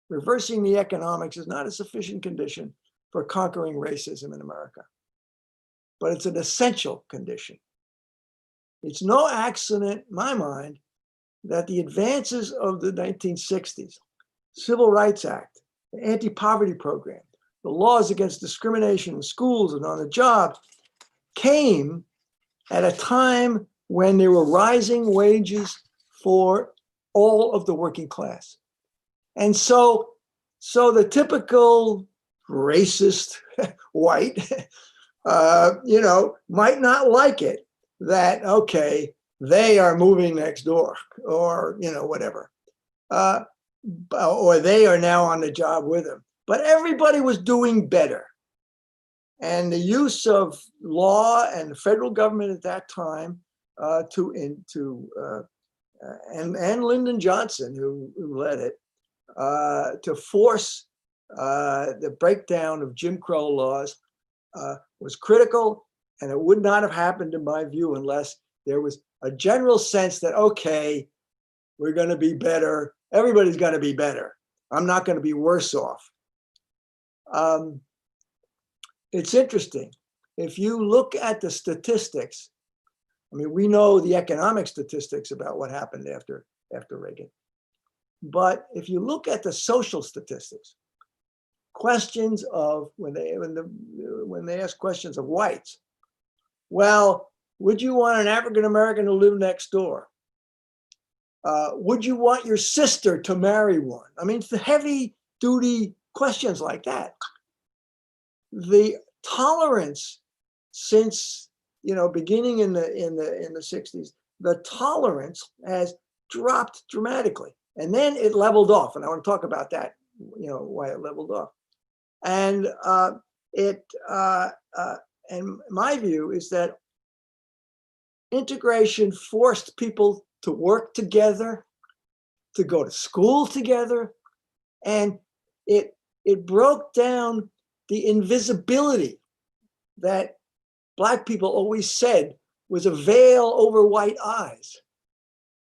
Reversing the economics is not a sufficient condition for conquering racism in America, but it's an essential condition. It's no accident, in my mind, that the advances of the 1960s, Civil Rights Act, the Anti-Poverty Program, the laws against discrimination in schools and on the job came at a time when there were rising wages for all of the working class. And so the typical racist white, might not like it that, okay, they are moving next door or, whatever. Or they are now on the job with him. But everybody was doing better. And the use of law and the federal government at that time and Lyndon Johnson, who led it, to force the breakdown of Jim Crow laws was critical, and it would not have happened, in my view, unless there was a general sense that, okay, we're going to be better. Everybody's going to be better. I'm not going to be worse off. It's interesting. If you look at the statistics, I mean, we know the economic statistics about what happened after Reagan. But if you look at the social statistics, questions of when they ask questions of whites, well, would you want an African American to live next door? Would you want your sister to marry one? I mean, it's the heavy duty questions like that. The tolerance since, beginning in the 60s, the tolerance has dropped dramatically. And then it leveled off. And I want to talk about that, why it leveled off. And and my view is that integration forced people to work together, to go to school together, and it broke down the invisibility that Black people always said was a veil over white eyes.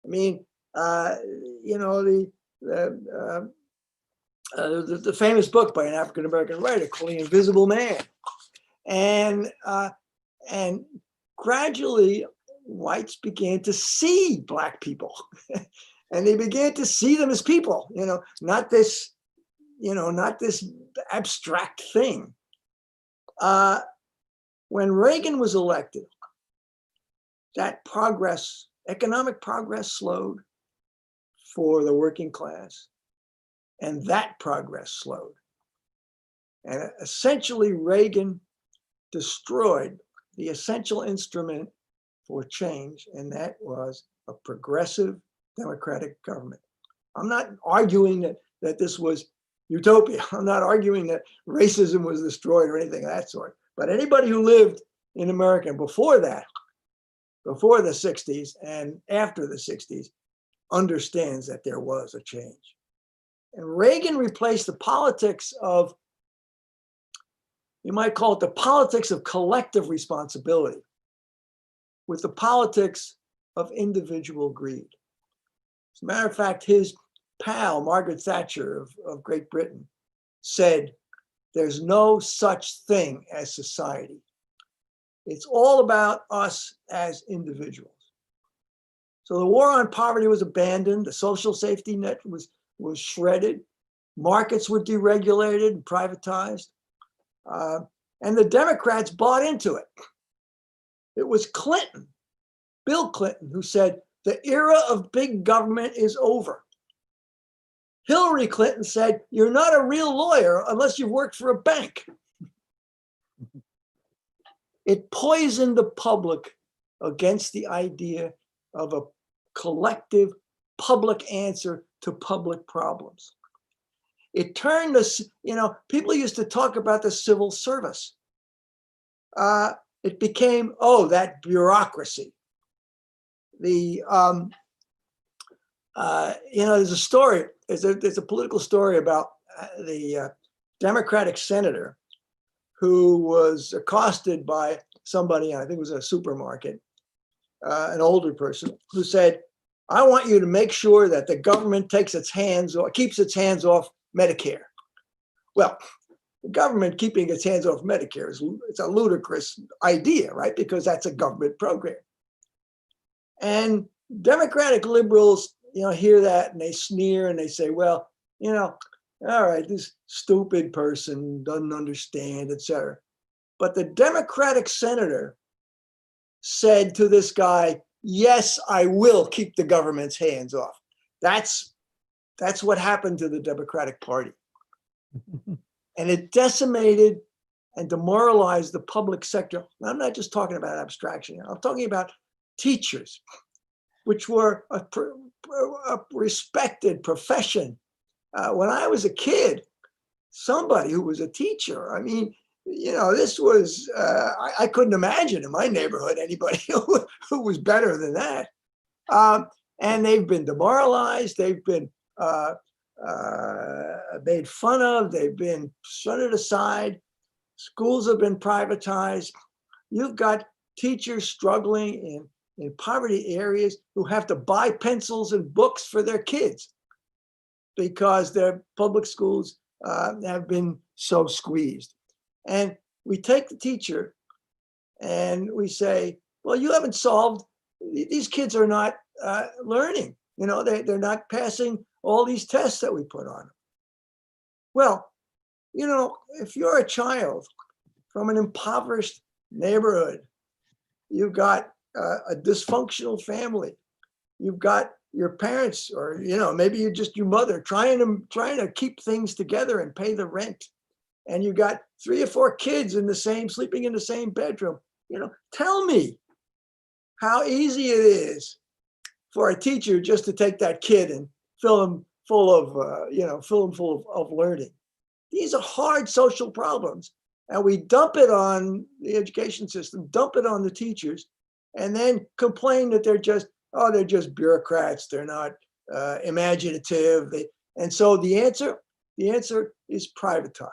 I mean, the famous book by an African-American writer called The Invisible Man. And gradually, whites began to see Black people and they began to see them as people, not this abstract thing. When Reagan was elected, that progress, economic progress, slowed for the working class, and that progress slowed. And essentially, Reagan destroyed the essential instrument for change, and that was a progressive democratic government. I'm not arguing that this was utopia. I'm not arguing that racism was destroyed or anything of that sort. But anybody who lived in America before that, before the 60s and after the 60s, understands that there was a change. And Reagan replaced the politics of, you might call it the politics of collective responsibility, with the politics of individual greed. As a matter of fact, his pal, Margaret Thatcher of Great Britain, said, there's no such thing as society. It's all about us as individuals. So the war on poverty was abandoned. The social safety net was shredded. Markets were deregulated and privatized. And the Democrats bought into it. It was Clinton, Bill Clinton, who said, the era of big government is over. Hillary Clinton said, you're not a real lawyer unless you've worked for a bank. It poisoned the public against the idea of a collective public answer to public problems. It turned us, people used to talk about the civil service. It became, that bureaucracy. There's a story, there's a political story about the Democratic senator who was accosted by somebody, I think it was a supermarket, an older person, who said, I want you to make sure that the government keeps its hands off Medicare. Well, the government keeping its hands off Medicare it's a ludicrous idea, right? Because that's a government program. And Democratic liberals, hear that and they sneer and they say, well, all right, this stupid person doesn't understand, etc. But the Democratic senator said to this guy, yes, I will keep the government's hands off. That's what happened to the Democratic Party. And it decimated and demoralized the public sector. I'm not just talking about abstraction. I'm talking about teachers, which were a respected profession. When I was a kid, somebody who was a teacher, I mean, this was, I couldn't imagine in my neighborhood anybody who was better than that. And they've been demoralized, they've been made fun of, they've been shunted aside, schools have been privatized. You've got teachers struggling in poverty areas who have to buy pencils and books for their kids because their public schools have been so squeezed. And we take the teacher and we say, well, you haven't solved, these kids are not learning, they're not passing all these tests that we put on them. Well, if you're a child from an impoverished neighborhood, you've got a dysfunctional family, you've got your parents, or maybe you're just your mother trying to keep things together and pay the rent, and you got 3 or 4 kids sleeping in the same bedroom. Tell me how easy it is for a teacher just to take that kid and fill him full of learning. These are hard social problems, and we dump it on the education system, dump it on the teachers, and then complain that they're just bureaucrats. They're not imaginative. And so the answer is privatize.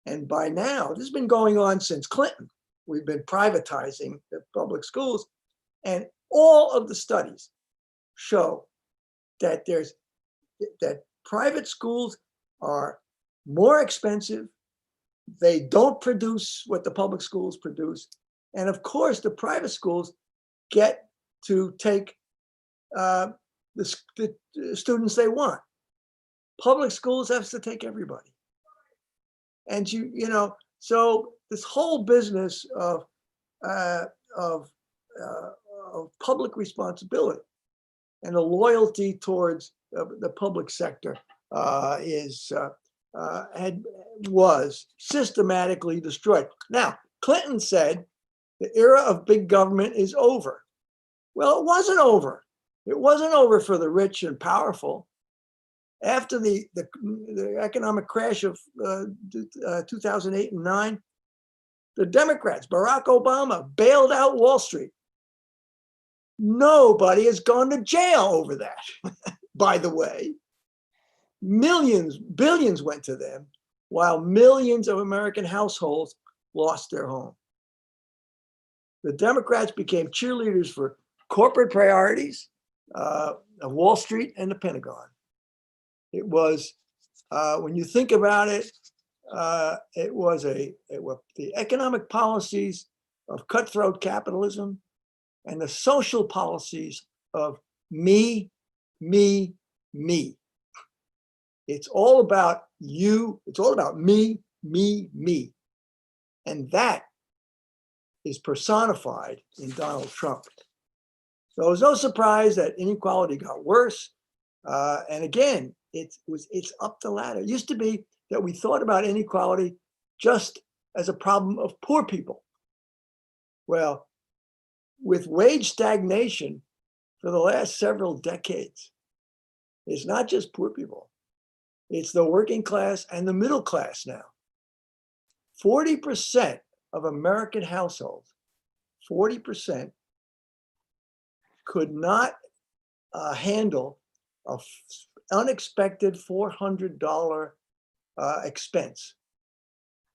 And by now, this has been going on since Clinton. We've been privatizing the public schools, and all of the studies show that private schools are more expensive. They don't produce what the public schools produce. And of course, the private schools get to take the students they want. Public schools have to take everybody. And so this whole business of public responsibility and the loyalty towards the public sector was systematically destroyed. Now, Clinton said the era of big government is over. Well, it wasn't over. It wasn't over for the rich and powerful. After the economic crash of 2008 and 9, the Democrats, Barack Obama, bailed out Wall Street. Nobody has gone to jail over that, by the way. Billions went to them, while millions of American households lost their home. The Democrats became cheerleaders for corporate priorities of Wall Street and the Pentagon. It was, when you think about it, it was the economic policies of cutthroat capitalism and the social policies of me, me, me. It's all about you. It's all about me, me, me. And that is personified in Donald Trump. So it was no surprise that inequality got worse. And again, it's up the ladder. It used to be that we thought about inequality just as a problem of poor people. Well, with wage stagnation for the last several decades, it's not just poor people. It's the working class and the middle class now. 40% of American households, 40% could not handle an unexpected $400 expense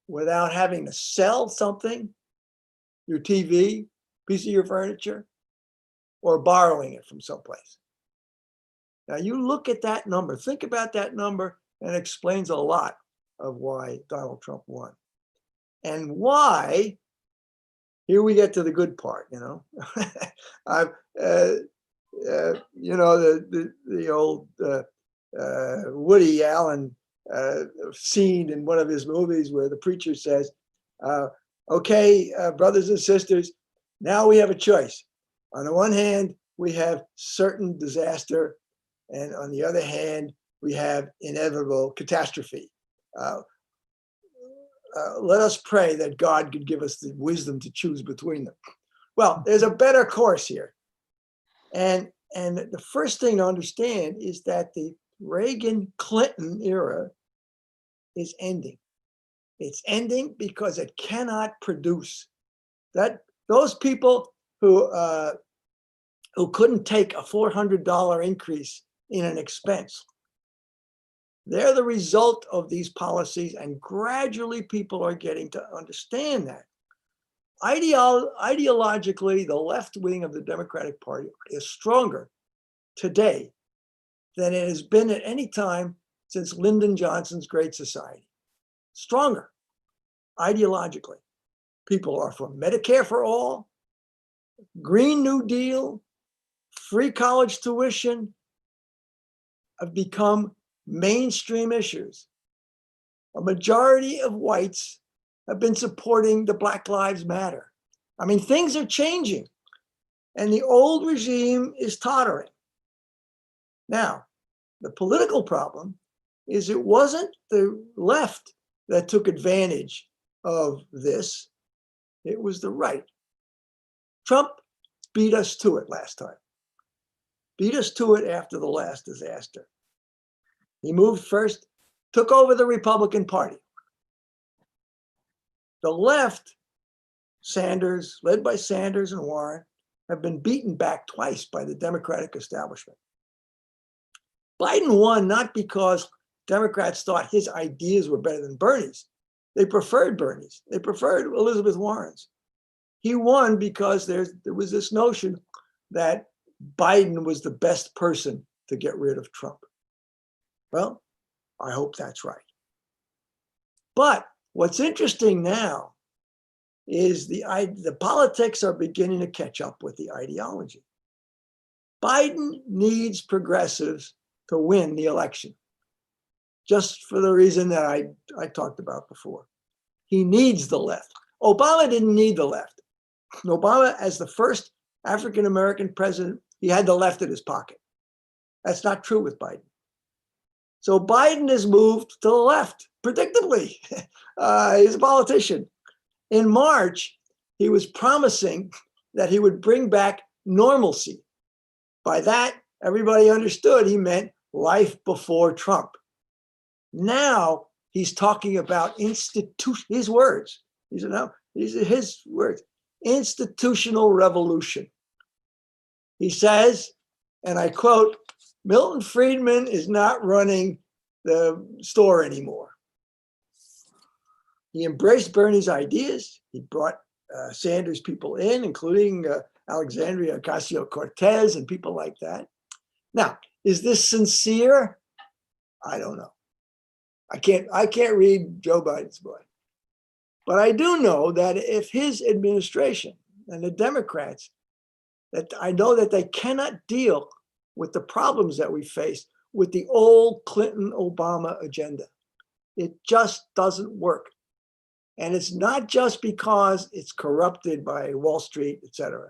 without having to sell something, your TV, piece of your furniture, or borrowing it from someplace. Now you look at that number, think about that number, and it explains a lot of why Donald Trump won. And why, here we get to the good part, I've, the old Woody Allen scene in one of his movies where the preacher says, okay, brothers and sisters, now we have a choice. On the one hand, we have certain disaster, and on the other hand, we have inevitable catastrophe. Let us pray that God could give us the wisdom to choose between them. Well, there's a better course here. And the first thing to understand is that the Reagan-Clinton era is ending. It's ending because it cannot produce. That those people who couldn't take a $400 increase in an expense, they're the result of these policies, and gradually people are getting to understand that. Ideologically, the left wing of the Democratic Party is stronger today than it has been at any time since Lyndon Johnson's Great Society. Stronger, ideologically. People are for Medicare for all, Green New Deal, free college tuition, have become mainstream issues. A majority of whites have been supporting the Black Lives Matter. I mean, things are changing, and the old regime is tottering. Now, the political problem is it wasn't the left that took advantage of this. It was the right. Trump beat us to it last time. Beat us to it after the last disaster. He moved first, took over the Republican Party. The left, Sanders, led by Sanders and Warren, have been beaten back twice by the Democratic establishment. Biden won not because Democrats thought his ideas were better than Bernie's. They preferred Bernie's. They preferred Elizabeth Warren's. He won because there was this notion that Biden was the best person to get rid of Trump. Well, I hope that's right. But what's interesting now is the politics are beginning to catch up with the ideology. Biden needs progressives to win the election, just for the reason that I talked about before. He needs the left. Obama didn't need the left. Obama, as the first African-American president, he had the left in his pocket. That's not true with Biden. So Biden has moved to the left, predictably. He's a politician. In March, he was promising that he would bring back normalcy. By that, everybody understood he meant life before Trump. Now he's talking about his words. These are his words. Institutional revolution. He says, and I quote, Milton Friedman is not running the store anymore. He embraced Bernie's ideas. He brought Sanders people in, including Alexandria Ocasio-Cortez and people like that. Now, is this sincere? I don't know. I can't read Joe Biden's mind. But I do know that if his administration and the Democrats, that I know that they cannot deal with the problems that we face with the old Clinton-Obama agenda. It just doesn't work. And it's not just because it's corrupted by Wall Street, et cetera.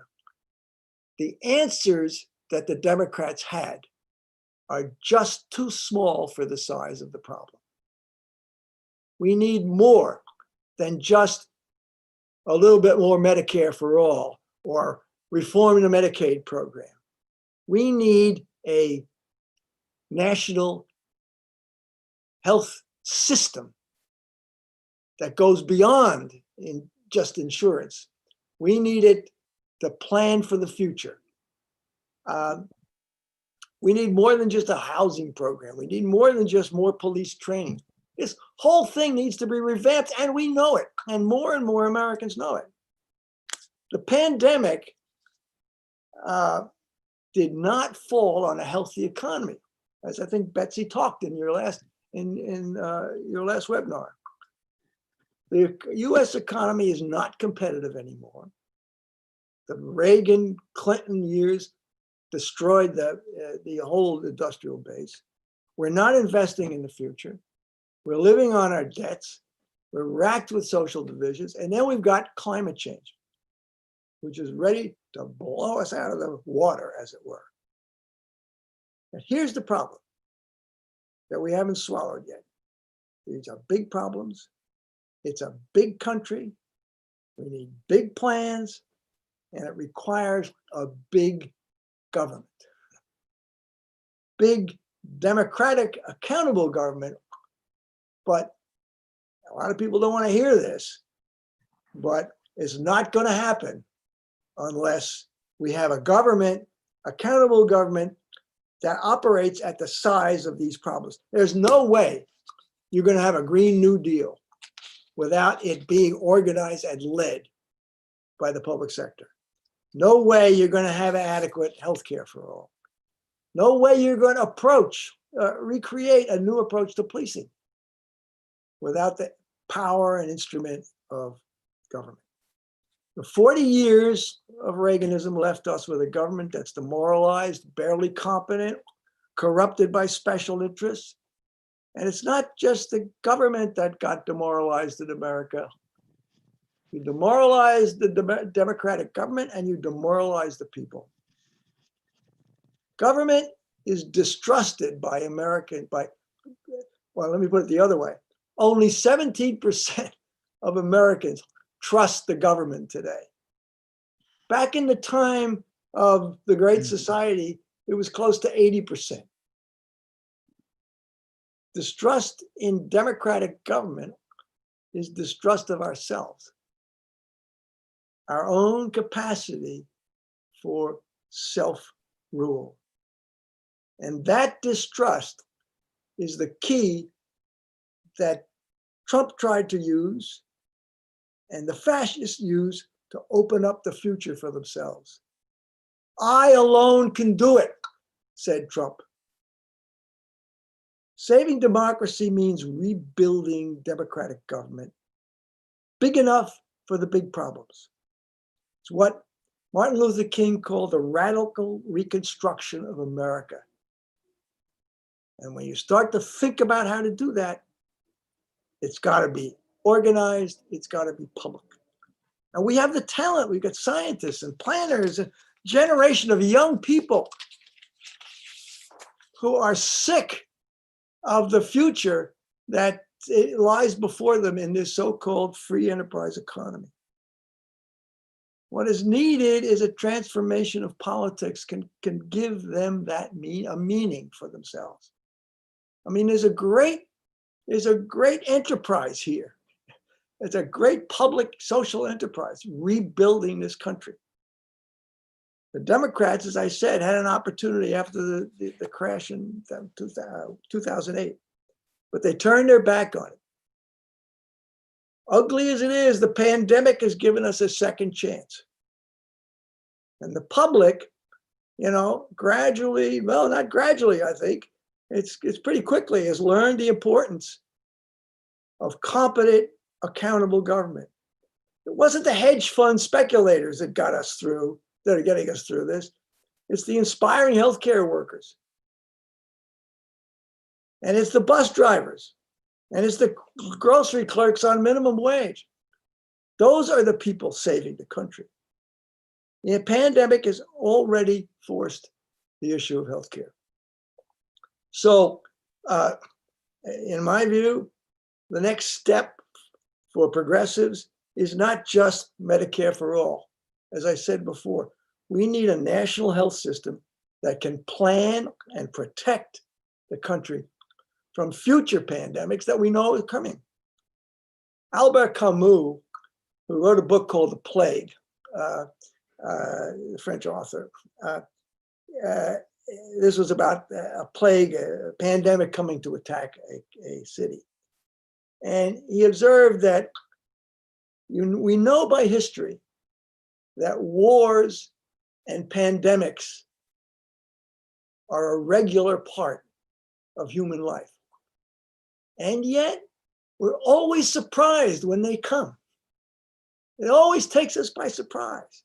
The answers that the Democrats had are just too small for the size of the problem. We need more than just a little bit more Medicare for all or reforming the Medicaid program. We need a national health system that goes beyond just insurance. We need it to plan for the future. We need more than just a housing program. We need more than just more police training. This whole thing needs to be revamped, and we know it, and more Americans know it. The pandemic did not fall on a healthy economy, as I think Betsy talked in your last webinar. The U.S. economy is not competitive anymore. The Reagan-Clinton years destroyed the whole industrial base. We're not investing in the future. We're living on our debts. We're racked with social divisions. And then we've got climate change, which is ready to blow us out of the water, as it were. And here's the problem that we haven't swallowed yet. These are big problems. It's a big country. We need big plans, and it requires a big government. Big, democratic, accountable government. But a lot of people don't want to hear this, but it's not going to happen unless we have a government, accountable government, that operates at the size of these problems. There's no way you're going to have a Green New Deal without it being organized and led by the public sector. No way you're going to have adequate health care for all. No way you're going to recreate a new approach to policing without the power and instrument of government. The 40 years of Reaganism left us with a government that's demoralized, barely competent, corrupted by special interests. And it's not just the government that got demoralized in America. You demoralize the democratic government and you demoralize the people. Government is distrusted by well, let me put it the other way. Only 17% of Americans trust the government today. Back in the time of the Great Society, it was close to 80%. Distrust in democratic government is distrust of ourselves, our own capacity for self-rule. And that distrust is the key that Trump tried to use and the fascists use to open up the future for themselves. I alone can do it, said Trump. Saving democracy means rebuilding democratic government, big enough for the big problems. It's what Martin Luther King called the radical reconstruction of America. And when you start to think about how to do that, it's got to be organized, it's got to be public. And we have the talent, we've got scientists and planners, a generation of young people who are sick of the future that lies before them in this so-called free enterprise economy. What is needed is a transformation of politics can give them that a meaning for themselves. I mean, there's a great enterprise here. It's a great public social enterprise, rebuilding this country. The Democrats, as I said, had an opportunity after the crash in 2008, but they turned their back on it. Ugly as it is, the pandemic has given us a second chance. And the public, gradually, well, not gradually, I think, it's pretty quickly has learned the importance of competent, accountable government. It wasn't the hedge fund speculators that got us through, that are getting us through this. It's the inspiring healthcare workers. And it's the bus drivers. And it's the grocery clerks on minimum wage. Those are the people saving the country. The pandemic has already forced the issue of healthcare. So, in my view, the next step for progressives is not just Medicare for all. As I said before, we need a national health system that can plan and protect the country from future pandemics that we know are coming. Albert Camus, who wrote a book called The Plague, the French author, this was about a plague, a pandemic coming to attack a city. And he observed that we know by history that wars and pandemics are a regular part of human life. And yet, we're always surprised when they come. It always takes us by surprise.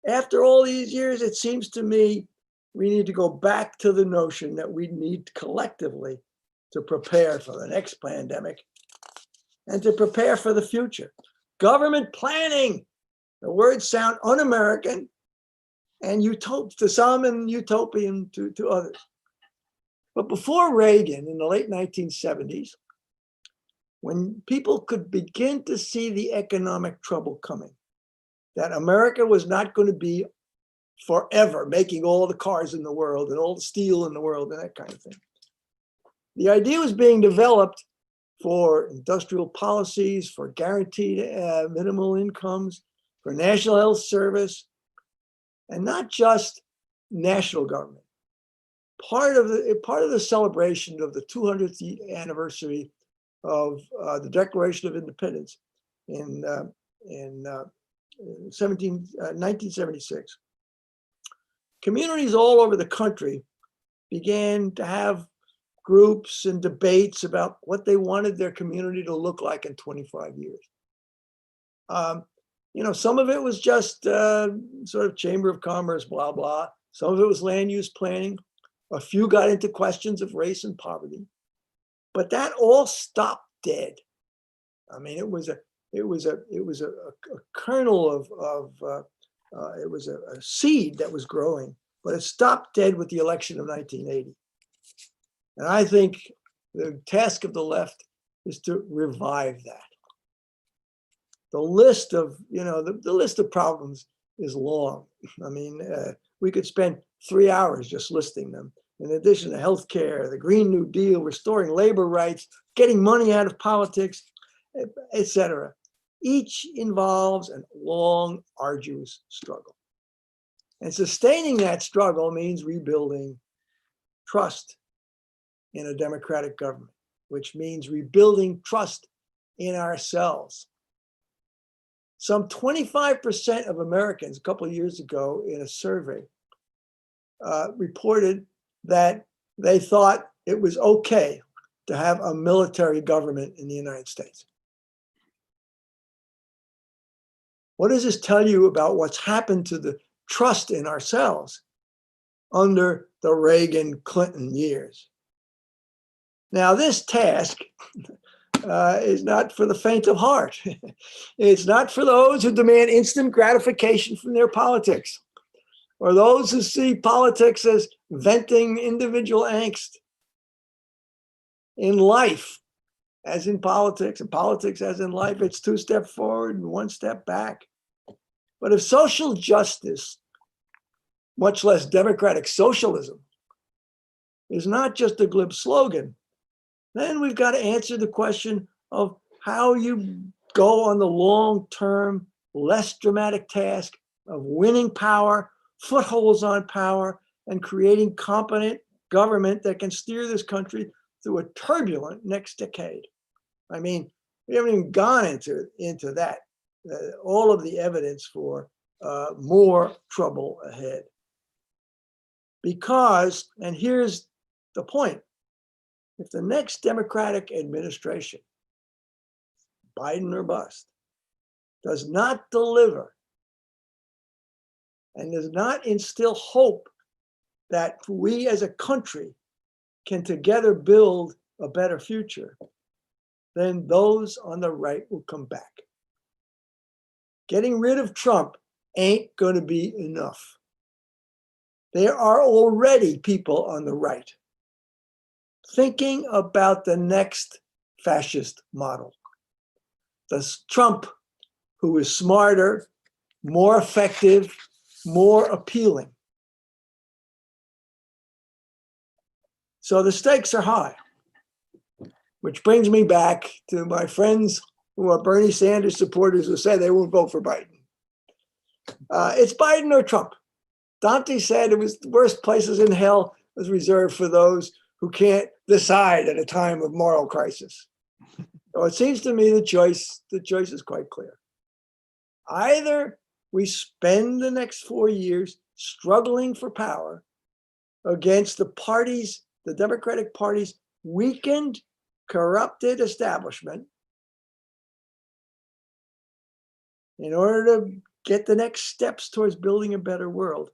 After all these years, it seems to me we need to go back to the notion that we need collectively to prepare for the next pandemic and to prepare for the future. Government planning, the words sound un-American and to some and utopian to others. But before Reagan in the late 1970s, when people could begin to see the economic trouble coming, that America was not going to be forever making all the cars in the world and all the steel in the world and that kind of thing. The idea was being developed for industrial policies, for guaranteed minimal incomes, for national health service, and not just national government. Part of the celebration of the 200th anniversary of the Declaration of Independence in 1976, communities all over the country began to have groups and debates about what they wanted their community to look like in 25 years. Some of it was just sort of Chamber of Commerce, blah, blah. Some of it was land use planning. A few got into questions of race and poverty, but that all stopped dead. I mean, it was a kernel of it was a seed that was growing But it stopped dead with the election of 1980. And I think the task of the left is to revive that. The list of, the list of problems is long. I mean, we could spend 3 hours just listing them. In addition to healthcare, the Green New Deal, restoring labor rights, getting money out of politics, etc. Each involves a long, arduous struggle. And sustaining that struggle means rebuilding trust in a democratic government, which means rebuilding trust in ourselves. Some 25% of Americans a couple of years ago in a survey reported that they thought it was okay to have a military government in the United States. What does this tell you about what's happened to the trust in ourselves under the Reagan-Clinton years? Now, this task is not for the faint of heart. It's not for those who demand instant gratification from their politics, or those who see politics as venting individual angst. In life, as in politics, and politics as in life, it's 2 steps forward and 1 step back. But if social justice, much less democratic socialism, is not just a glib slogan, then we've got to answer the question of how you go on the long-term, less dramatic task of winning power, footholds on power, and creating competent government that can steer this country through a turbulent next decade. I mean, we haven't even gone into that. All of the evidence for more trouble ahead. Because, and here's the point, if the next Democratic administration, Biden or bust, does not deliver and does not instill hope that we as a country can together build a better future, then those on the right will come back. Getting rid of Trump ain't going to be enough. There are already people on the right thinking about the next fascist model. The Trump who is smarter, more effective, more appealing. So the stakes are high, which brings me back to my friends who are Bernie Sanders supporters who say they won't vote for Biden. It's Biden or Trump. Dante said it was the worst places in hell was reserved for those who can't decide at a time of moral crisis. So it seems to me the choice is quite clear. Either we spend the next 4 years struggling for power against the parties, the Democratic Party's weakened, corrupted establishment in order to get the next steps towards building a better world,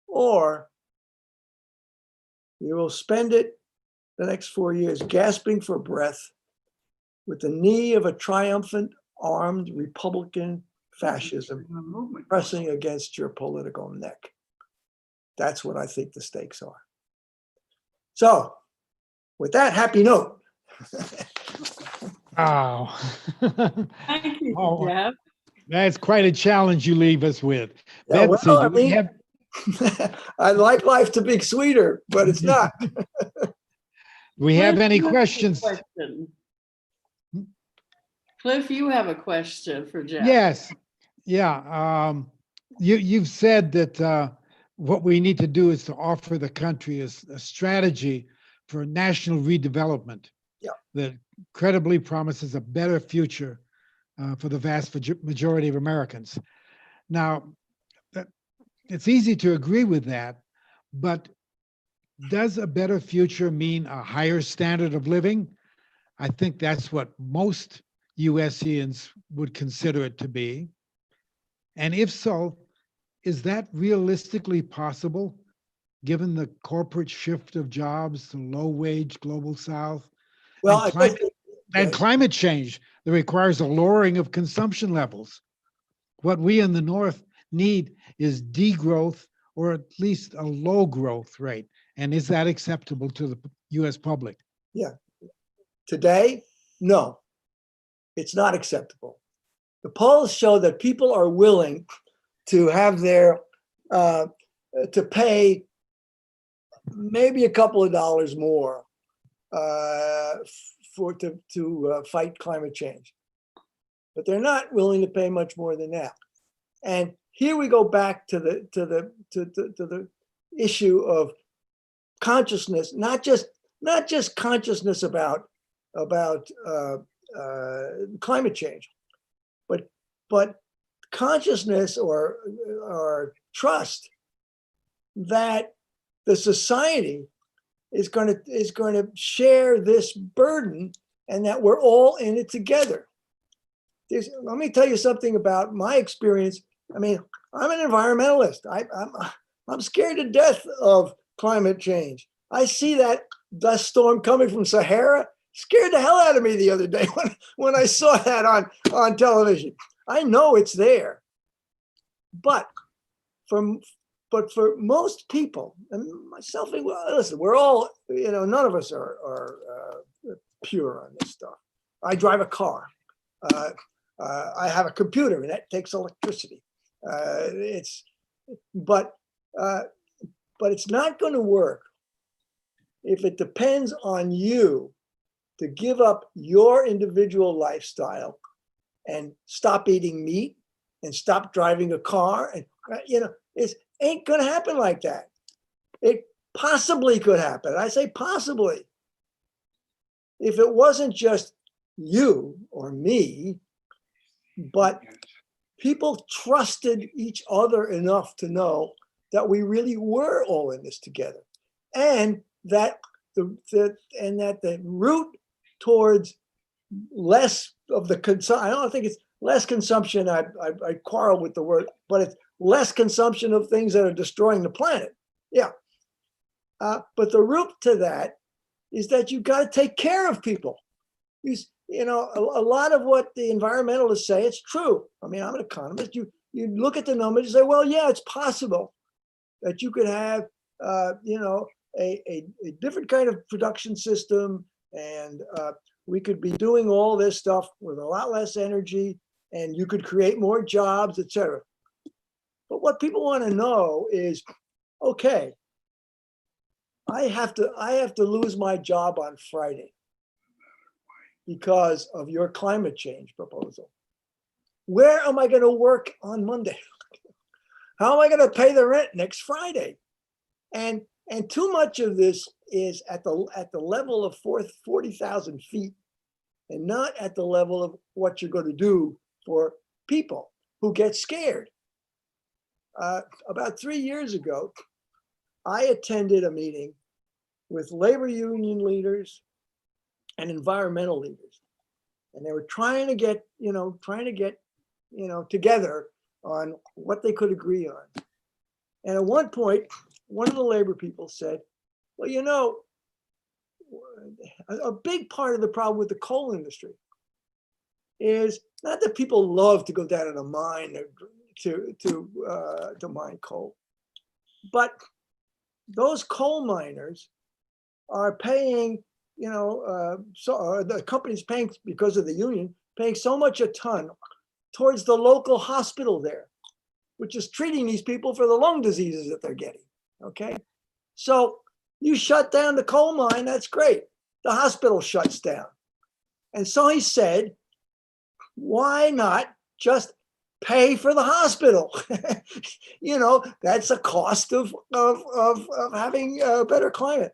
or you will spend it the next 4 years gasping for breath with the knee of a triumphant armed Republican fascism pressing against your political neck. That's what I think the stakes are. So, with that happy note. Wow. Thank you, Oh, Jeff. that's quite a challenge you leave us with. Yeah, Betsy, well, I do we mean, have, I'd like life to be sweeter, but it's not. do we have Cliff, any you a questions? question. Cliff, you have a question for Jeff. Yes. Yeah. You've said that what we need to do is to offer the country a strategy for national redevelopment. Yeah. That credibly promises a better future for the vast majority of Americans. Now, it's easy to agree with that, but does a better future mean a higher standard of living? I think that's what most USians would consider it to be. And if so, is that realistically possible, given the corporate shift of jobs to low-wage global South? Well, And climate change that requires a lowering of consumption levels. What we in the North need is degrowth or at least a low growth rate? And is that acceptable to the US public? Yeah. Today, no, it's not acceptable. The polls show that people are willing to have their, to pay maybe a couple of dollars more to fight climate change. But they're not willing to pay much more than that. And here we go back to the issue of consciousness, not just consciousness about climate change, but consciousness or trust that the society is going to share this burden and that we're all in it together. Let me tell you something about my experience. I mean, I'm an environmentalist. I'm scared to death of climate change. I see that dust storm coming from Sahara. Scared the hell out of me the other day when I saw that on television. I know it's there, but for most people, and myself, listen, we're all, none of us are pure on this stuff. I drive a car. I have a computer, and that takes electricity. But it's not going to work if it depends on you to give up your individual lifestyle and stop eating meat and stop driving a car. And it ain't going to happen like that. It possibly could happen. I say possibly. If it wasn't just you or me, but people trusted each other enough to know that we really were all in this together, and that the route towards less of the consumption, I don't think it's less consumption. I quarrel with the word, but it's less consumption of things that are destroying the planet. Yeah. But the route to that is that you've got to take care of people. A lot of what the environmentalists say, it's true. I mean, I'm an economist. You look at the numbers and say, well, yeah, it's possible that you could have, a different kind of production system, and we could be doing all this stuff with a lot less energy, and you could create more jobs, et cetera. But what people want to know is, okay, I have to lose my job on Friday because of your climate change proposal. Where am I going to work on Monday? How am I going to pay the rent next Friday? And too much of this is at the level of 40,000 feet, and not at the level of what you're going to do for people who get scared. About 3 years ago, I attended a meeting with labor union leaders and environmental leaders, and they were trying to get together on what they could agree on. And at one point, one of the labor people said, well, a big part of the problem with the coal industry is not that people love to go down in a mine to mine coal, but those coal miners are paying, the company's paying, because of the union, paying so much a ton towards the local hospital there, which is treating these people for the lung diseases that they're getting. Okay, so you shut down the coal mine, that's great. The hospital shuts down. And so he said, why not just pay for the hospital? That's a cost of having a better climate.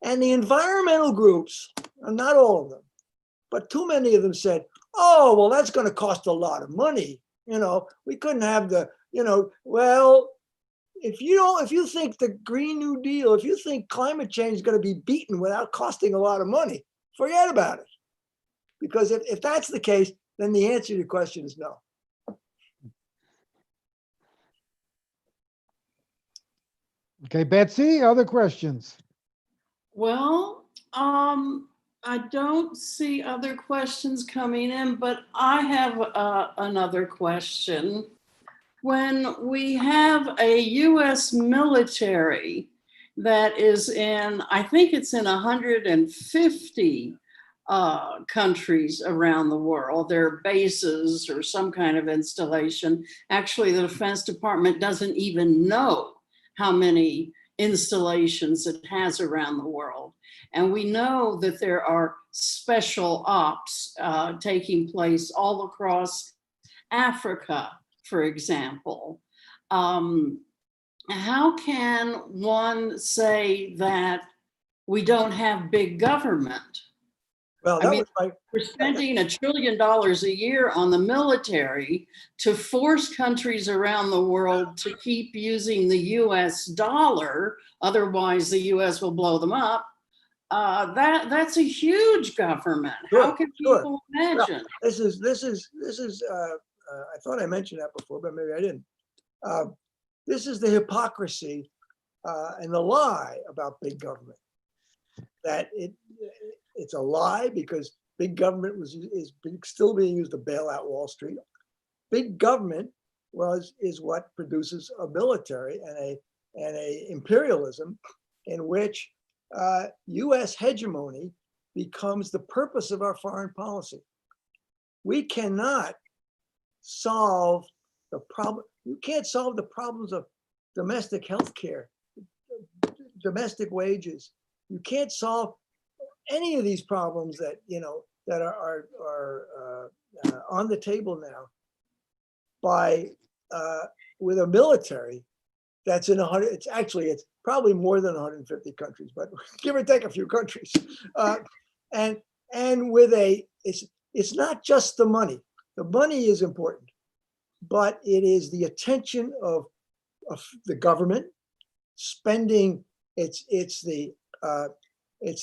And the environmental groups, not all of them, but too many of them said, oh, well, that's going to cost a lot of money. We couldn't have well, if you think the Green New Deal, if you think climate change is going to be beaten without costing a lot of money, forget about it. Because if that's the case, then the answer to your question is no. Okay, Betsy, other questions? Well, I don't see other questions coming in, but I have another question. when we have a US military that is in, I think it's in 150 countries around the world, their bases or some kind of installation. Actually, the Defense Department doesn't even know how many installations it has around the world. And we know that there are special ops taking place all across Africa, for example. How can one say that we don't have big government? Well, I that mean, was my, we're spending $1 trillion a year on the military to force countries around the world to keep using the US dollar, otherwise the US will blow them up. That's a huge government. How Sure, can sure. people Well, imagine? this is, I thought I mentioned that before, but maybe I didn't. This is the hypocrisy and the lie about big government. That it's a lie because big government still being used to bail out Wall Street. Big government is what produces a military and a imperialism in which U.S. hegemony becomes the purpose of our foreign policy. We cannot solve the problem. You can't solve the problems of domestic health care, domestic wages. You can't solve any of these problems that that are on the table now by with a military that's in 100. It's probably more than 150 countries, but give or take a few countries, and with it's not just the money. The money is important, but it is the attention of the government spending. It's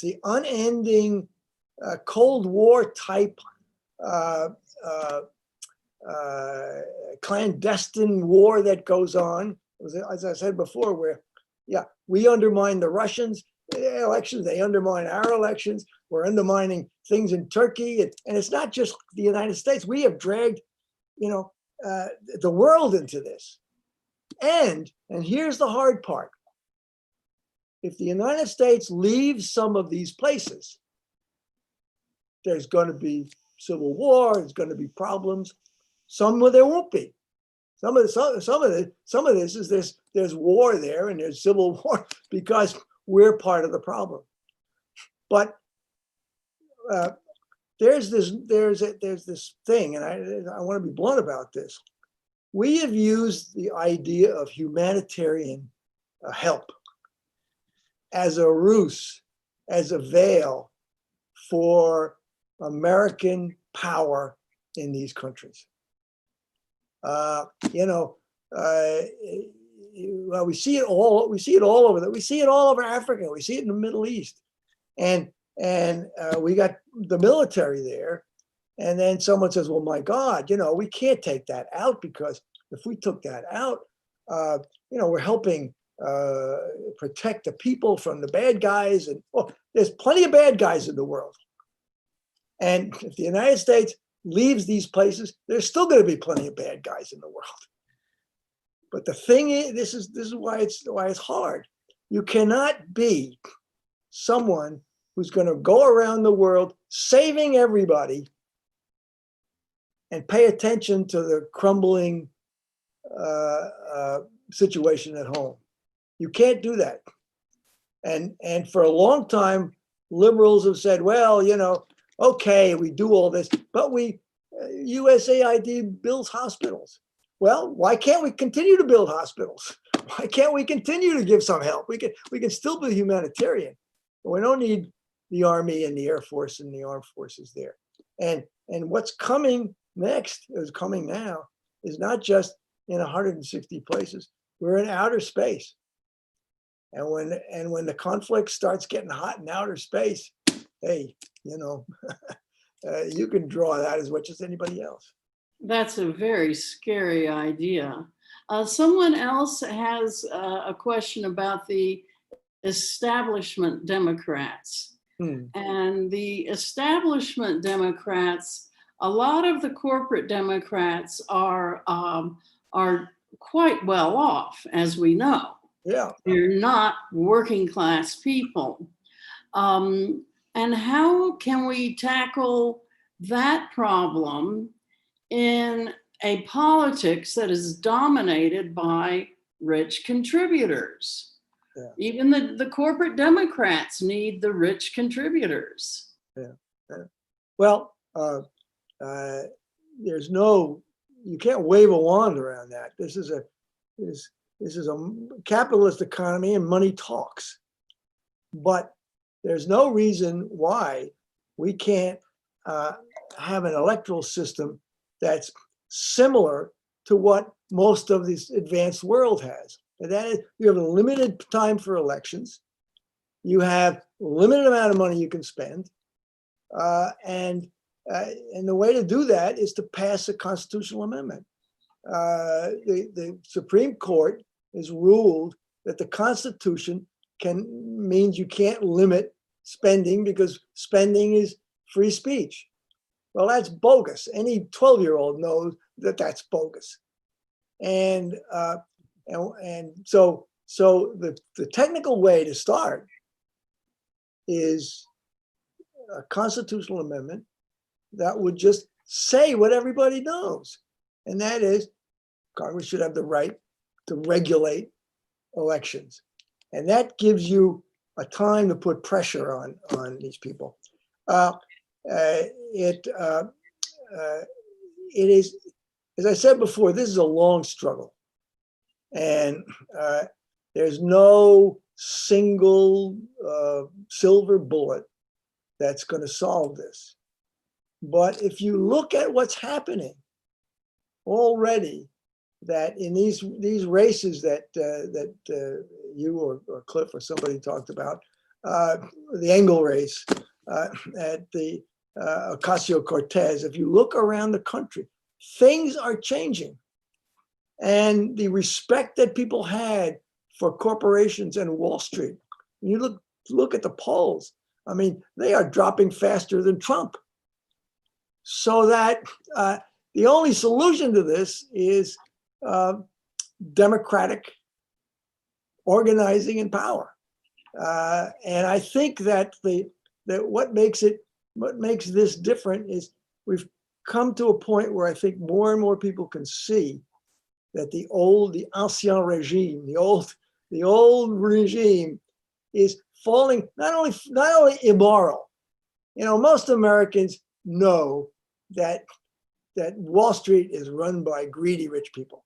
the unending Cold War type clandestine war that goes on, as I said before, where we undermine the Russians elections, they undermine our elections, we're undermining things in Turkey, and it's not just the United States. We have dragged the world into this, and here's the hard part. If the United States leaves some of these places, there's going to be civil war. There's going to be problems. Some where there won't be. Some of this is there's war there and there's civil war because we're part of the problem. But there's this thing, and I want to be blunt about this. We have used the idea of humanitarian help as a ruse, as a veil for American power in these countries. Well, we see it all. We see it all over. We see it all over Africa. We see it in the Middle East, and we got the military there. And then someone says, "Well, my God, we can't take that out because if we took that out, we're helping protect the people from the bad guys." And there's plenty of bad guys in the world. And if the United States leaves these places, there's still going to be plenty of bad guys in the world. But the thing is, this is why it's hard. You cannot be someone who's going to go around the world saving everybody and pay attention to the crumbling situation at home. You can't do that. And for a long time, liberals have said, well, okay, we do all this, but USAID builds hospitals. Well, why can't we continue to build hospitals? Why can't we continue to give some help? We can still be humanitarian, but we don't need the Army and the Air Force and the armed forces there. And what's coming next, is coming now, is not just in 160 places. We're in outer space. And when the conflict starts getting hot in outer space, hey, you can draw that as much as anybody else. That's a very scary idea. Someone else has a question about the establishment Democrats. And the establishment Democrats, a lot of the corporate Democrats are quite well off, as we know. Yeah. They're not working class people. And how can we tackle that problem in a politics that is dominated by rich contributors? Yeah. Even the corporate Democrats need the rich contributors. Well, there's no, you can't wave a wand around that. This is a capitalist economy and money talks. But there's no reason why we can't have an electoral system that's similar to what most of this advanced world has. And that is, you have a limited time for elections. You have a limited amount of money you can spend. And the way to do that is to pass a constitutional amendment. The Supreme Court has ruled that the Constitution means you can't limit spending because spending is free speech. Well, that's bogus. Any 12-year-old knows that that's bogus. And so the technical way to start is a constitutional amendment that would just say what everybody knows. And that is Congress should have the right to regulate elections. And that gives you a time to put pressure on these people. It is, as I said before, this is a long struggle. And there's no single silver bullet that's going to solve this. But if you look at what's happening already, that in these races that you or Cliff or somebody talked about, the Engel race at the Ocasio-Cortez, if you look around the country, things are changing. And the respect that people had for corporations and Wall Street, you look at the polls, I mean, they are dropping faster than Trump. So that the only solution to this is democratic organizing and power. And I think that what makes this different is we've come to a point where I think more and more people can see that the ancien regime, the old regime is falling, not only immoral. You know, most Americans know that Wall Street is run by greedy rich people.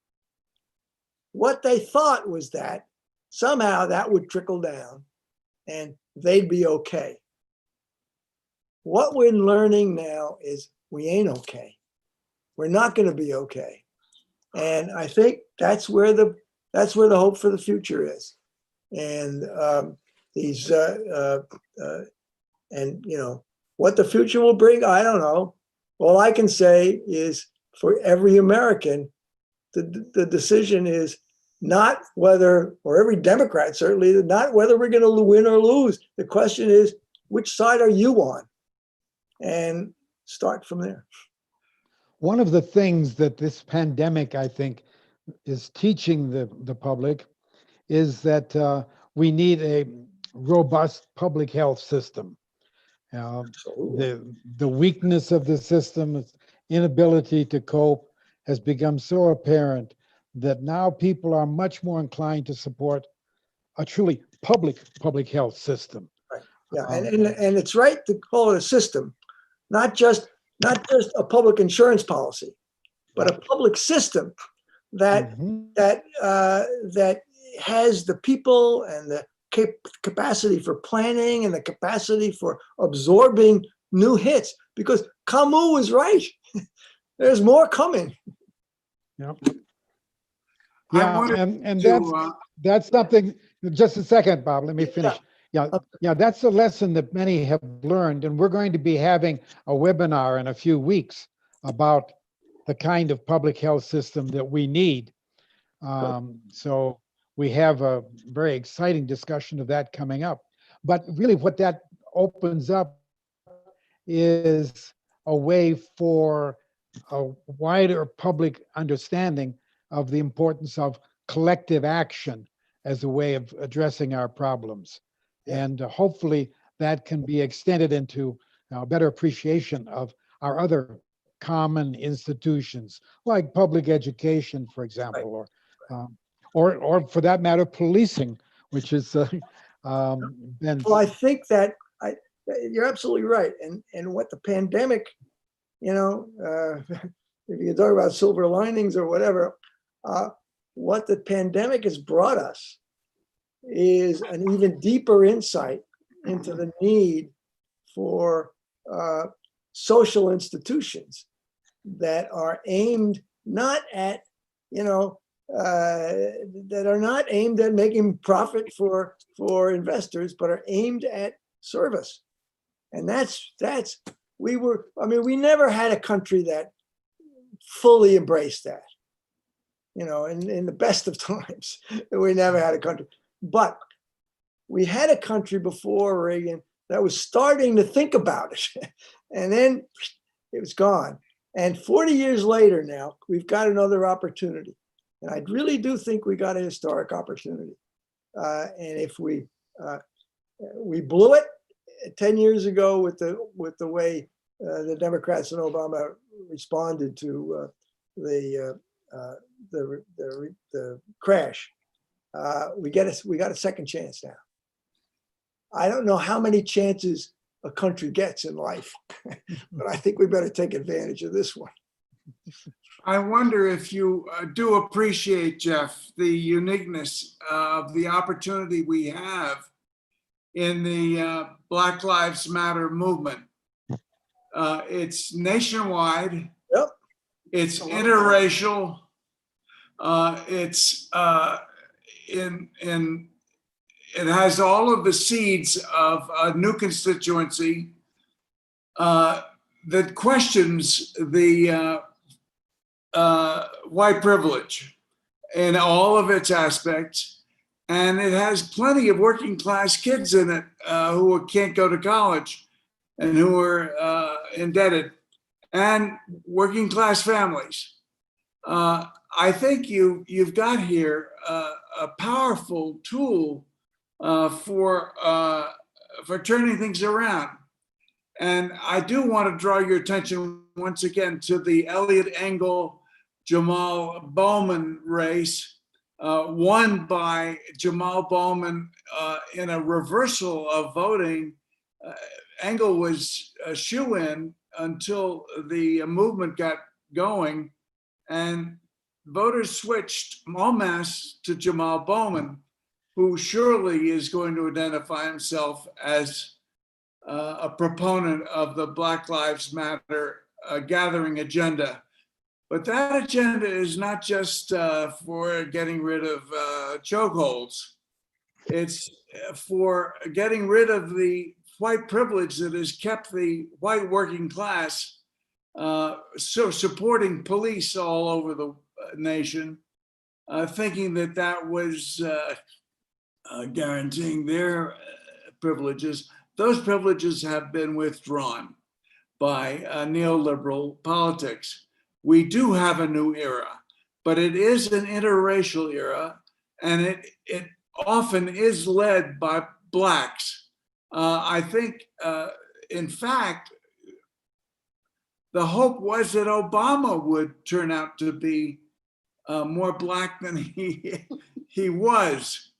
What they thought was that somehow that would trickle down and they'd be okay. What we're learning now is we ain't okay. We're not going to be okay. And I think that's where the hope for the future is. And and you know, what the future will bring, I don't know. All I can say is for every American, the decision is not whether, or every Democrat certainly, not whether we're going to win or lose. The question is, which side are you on? And start from there. One of the things that this pandemic, I think, is teaching the public is that we need a robust public health system. The weakness of the system, its inability to cope, has become so apparent that now people are much more inclined to support a truly public health system. Right. Yeah, and it's right to call it a system, not just a public insurance policy, but a public system that that has the people and the capacity for planning and the capacity for absorbing new hits. Because Camus was right. There's more coming. Yep. I Yeah, wanted and to, that's something. Just a second, Bob. Let me finish. Yeah, that's a lesson that many have learned, and we're going to be having a webinar in a few weeks about the kind of public health system that we need. So we have a very exciting discussion of that coming up. But really, what that opens up is a way for a wider public understanding of the importance of collective action as a way of addressing our problems. Yeah. And hopefully that can be extended into a better appreciation of our other common institutions, like public education, for example, or for that matter, policing, which has been. Well, I think that you're absolutely right. And what the pandemic, if you talk about silver linings or whatever, what the pandemic has brought us is an even deeper insight into the need for social institutions that are aimed not at, that are not aimed at making profit for investors, but are aimed at service. And we never had a country that fully embraced that, in the best of times. We never had a country, but we had a country before Reagan that was starting to think about it. And then it was gone. And 40 years later now, we've got another opportunity. And I really do think we got a historic opportunity. And if we blew it 10 years ago with the way the Democrats and Obama responded to the crash, we got a second chance now. I don't know how many chances a country gets in life, but I think we better take advantage of this one. I wonder if you do appreciate, Jeff, the uniqueness of the opportunity we have in the Black Lives Matter movement. It's nationwide. Yep. It's interracial. It has all of the seeds of a new constituency that questions the white privilege in all of its aspects. And it has plenty of working class kids in it who can't go to college and who are indebted, and working class families. I think you've got here a powerful tool for turning things around. And I do want to draw your attention once again to the Elliot Engel, Jamal Bowman race, won by Jamal Bowman in a reversal of voting. Engel was a shoo-in until the movement got going, and voters switched en masse to Jamal Bowman, who surely is going to identify himself as a proponent of the Black Lives Matter gathering agenda. But that agenda is not just for getting rid of chokeholds. It's for getting rid of the white privilege that has kept the white working class so supporting police all over the nation, thinking that was guaranteeing their privileges. Those privileges have been withdrawn by neoliberal politics. We do have a new era, but it is an interracial era, and it often is led by Blacks. I think, in fact, the hope was that Obama would turn out to be more Black than he was.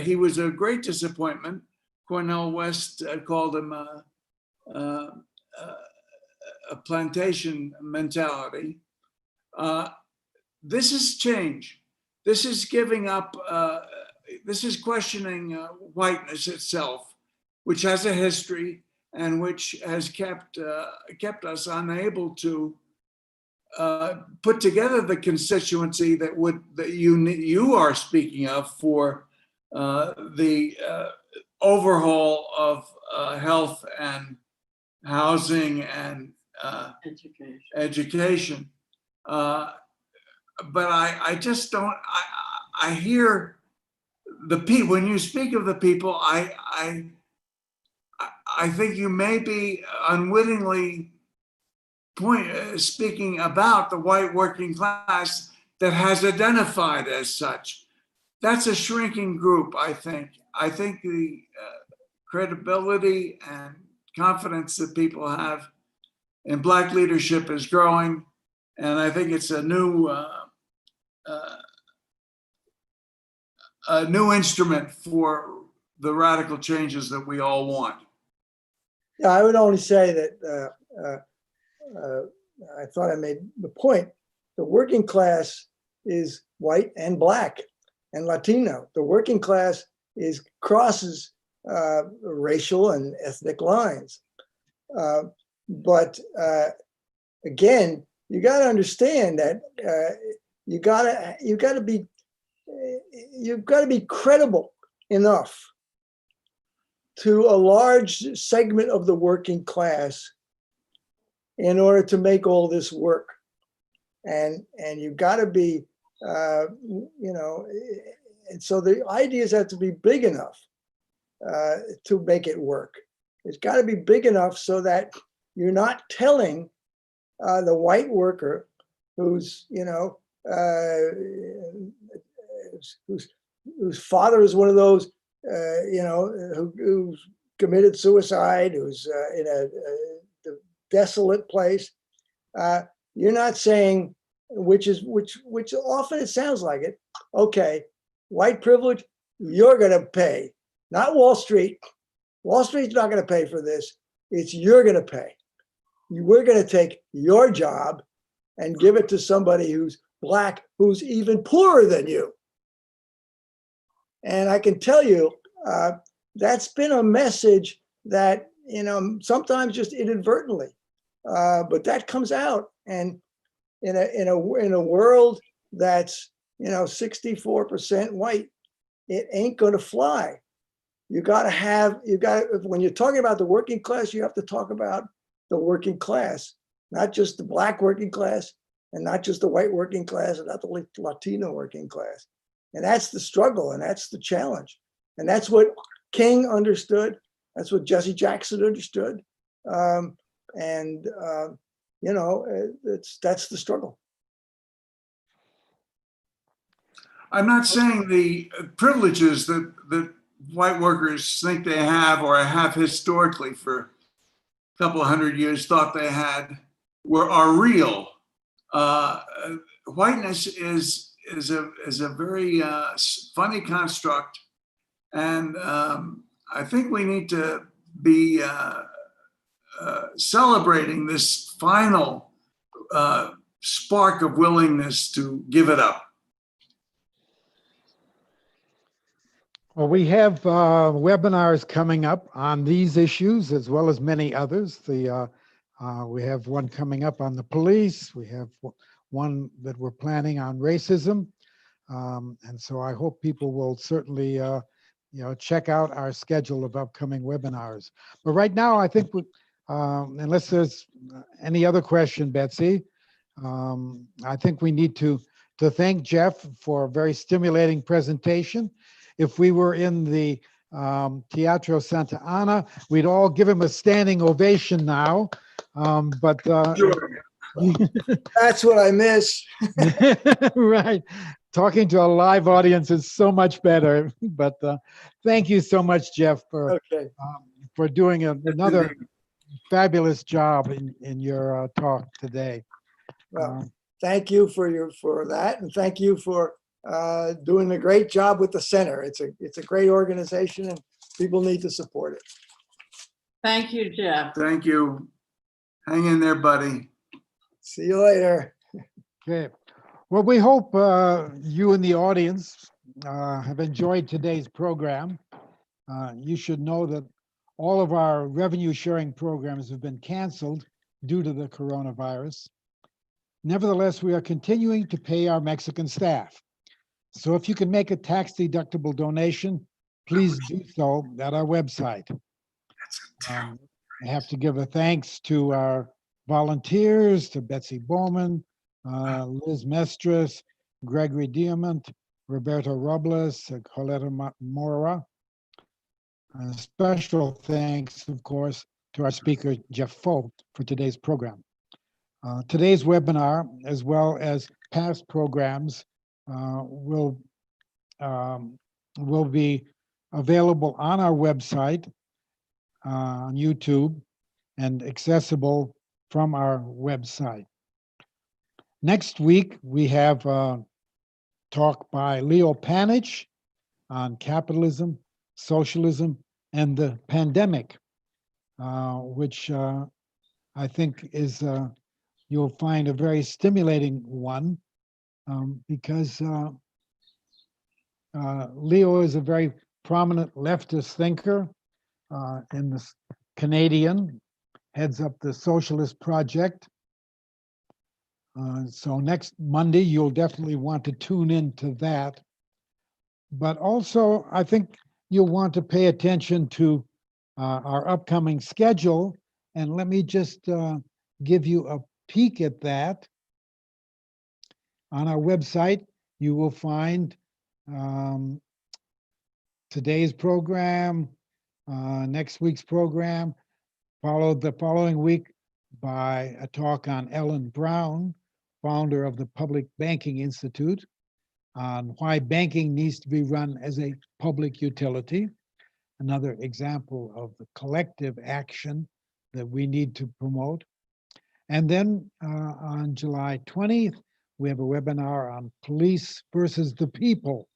He was a great disappointment. Cornel West called him a plantation mentality. This is change. This is giving up, this is questioning whiteness itself, which has a history and which has kept us unable to put together the constituency that you are speaking of for the overhaul of health and housing and education. But I just don't. I hear the people when you speak of the people. I think you may be unwittingly speaking about the white working class that has identified as such. That's a shrinking group, I think. I think the credibility and confidence that people have in Black leadership is growing, and I think it's a new instrument for the radical changes that we all want. Yeah, I would only say that I thought I made the point. The working class is white and Black and Latino. The working class crosses racial and ethnic lines. But again, you got to understand that you got to be credible enough to a large segment of the working class in order to make all this work. And you've got to be, and so the ideas have to be big enough to make it work. It's got to be big enough so that you're not telling the white worker whose father is one of those, who's committed suicide, who's in a desolate place. You're not saying, which often it sounds like it. Okay, white privilege, you're going to pay, not Wall Street. Wall Street's not going to pay for this. It's you're going to pay. We're going to take your job and give it to somebody who's Black, who's even poorer than you. And I can tell you, that's been a message that, sometimes just inadvertently, but that comes out. And in a world that's 64% white, it ain't going to fly. When you're talking about the working class, you have to talk about the working class, not just the Black working class, and not just the white working class, and not the Latino working class. And that's the struggle, and that's the challenge. And that's what King understood. That's what Jesse Jackson understood. That's the struggle. I'm not saying the privileges that white workers think they have or have historically for a couple of hundred years thought they had are real. Whiteness is a very funny construct, and I think we need to be celebrating this final spark of willingness to give it up. Well, we have webinars coming up on these issues as well as many others. We have one coming up on the police. We have one that we're planning on racism. And so I hope people will certainly check out our schedule of upcoming webinars. But right now, I think, unless there's any other question, Betsy, I think we need to thank Jeff for a very stimulating presentation. If we were in the Teatro Santa Ana, we'd all give him a standing ovation now. Sure. That's what I miss. Right. Talking to a live audience is so much better. But thank you so much, Jeff, for doing another fabulous job in your talk today. Well, thank you for that, and thank you for doing a great job with the center. It's a great organization, and people need to support it. Thank you, Jeff. Thank you. Hang in there, buddy. See you later. Okay. Well, we hope you and the audience have enjoyed today's program. You should know that all of our revenue sharing programs have been canceled due to the coronavirus. Nevertheless, we are continuing to pay our Mexican staff. So if you can make a tax-deductible donation, please do so at our website. I have to give a thanks to our volunteers, to Betsy Bowman, Liz Mestras, Gregory Diamant, Roberto Robles, Coletta Mora. Special thanks, of course, to our speaker, Jeff Foe, for today's program. Today's webinar, as well as past programs, will be available on our website, on YouTube, and accessible from our website. Next week, we have a talk by Leo Panich on capitalism, socialism, and the pandemic, which I think is, you'll find a very stimulating one, because Leo is a very prominent leftist thinker in the Canadian, heads up the Socialist Project. So next Monday, you'll definitely want to tune into that. But also, I think you'll want to pay attention to our upcoming schedule. And let me just give you a peek at that. On our website, you will find today's program, next week's program, followed the following week by a talk on Ellen Brown, founder of the Public Banking Institute, on why banking needs to be run as a public utility, another example of the collective action that we need to promote. And then on July 20th, we have a webinar on police versus the people.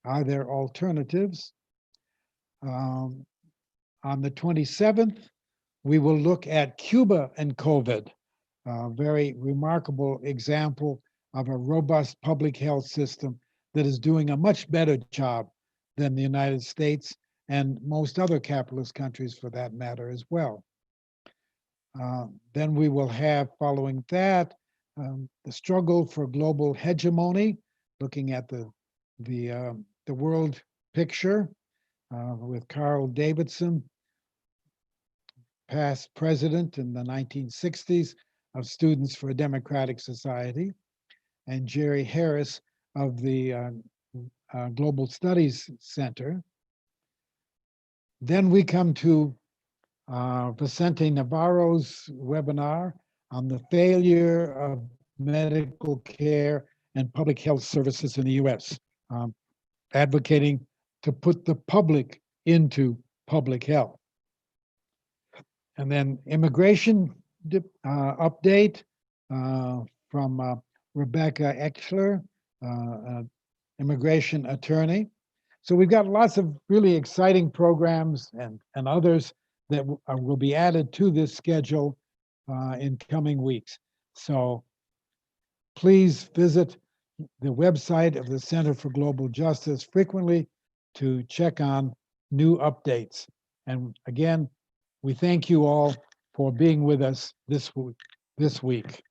Are there alternatives? On the 27th, we will look at Cuba and COVID, a very remarkable example of a robust public health system that is doing a much better job than the United States and most other capitalist countries for that matter as well. Then we will have, following that, the struggle for global hegemony, looking at the world picture with Carl Davidson, past president in the 1960s of Students for a Democratic Society, and Jerry Harris of the Global Studies Center. Then we come to Vicente Navarro's webinar on the failure of medical care and public health services in the US, advocating to put the public into public health. And then immigration update from Rebecca Exler, immigration attorney. So we've got lots of really exciting programs and others that will be added to this schedule in coming weeks. So please visit the website of the Center for Global Justice frequently to check on new updates. And again, we thank you all for being with us this week.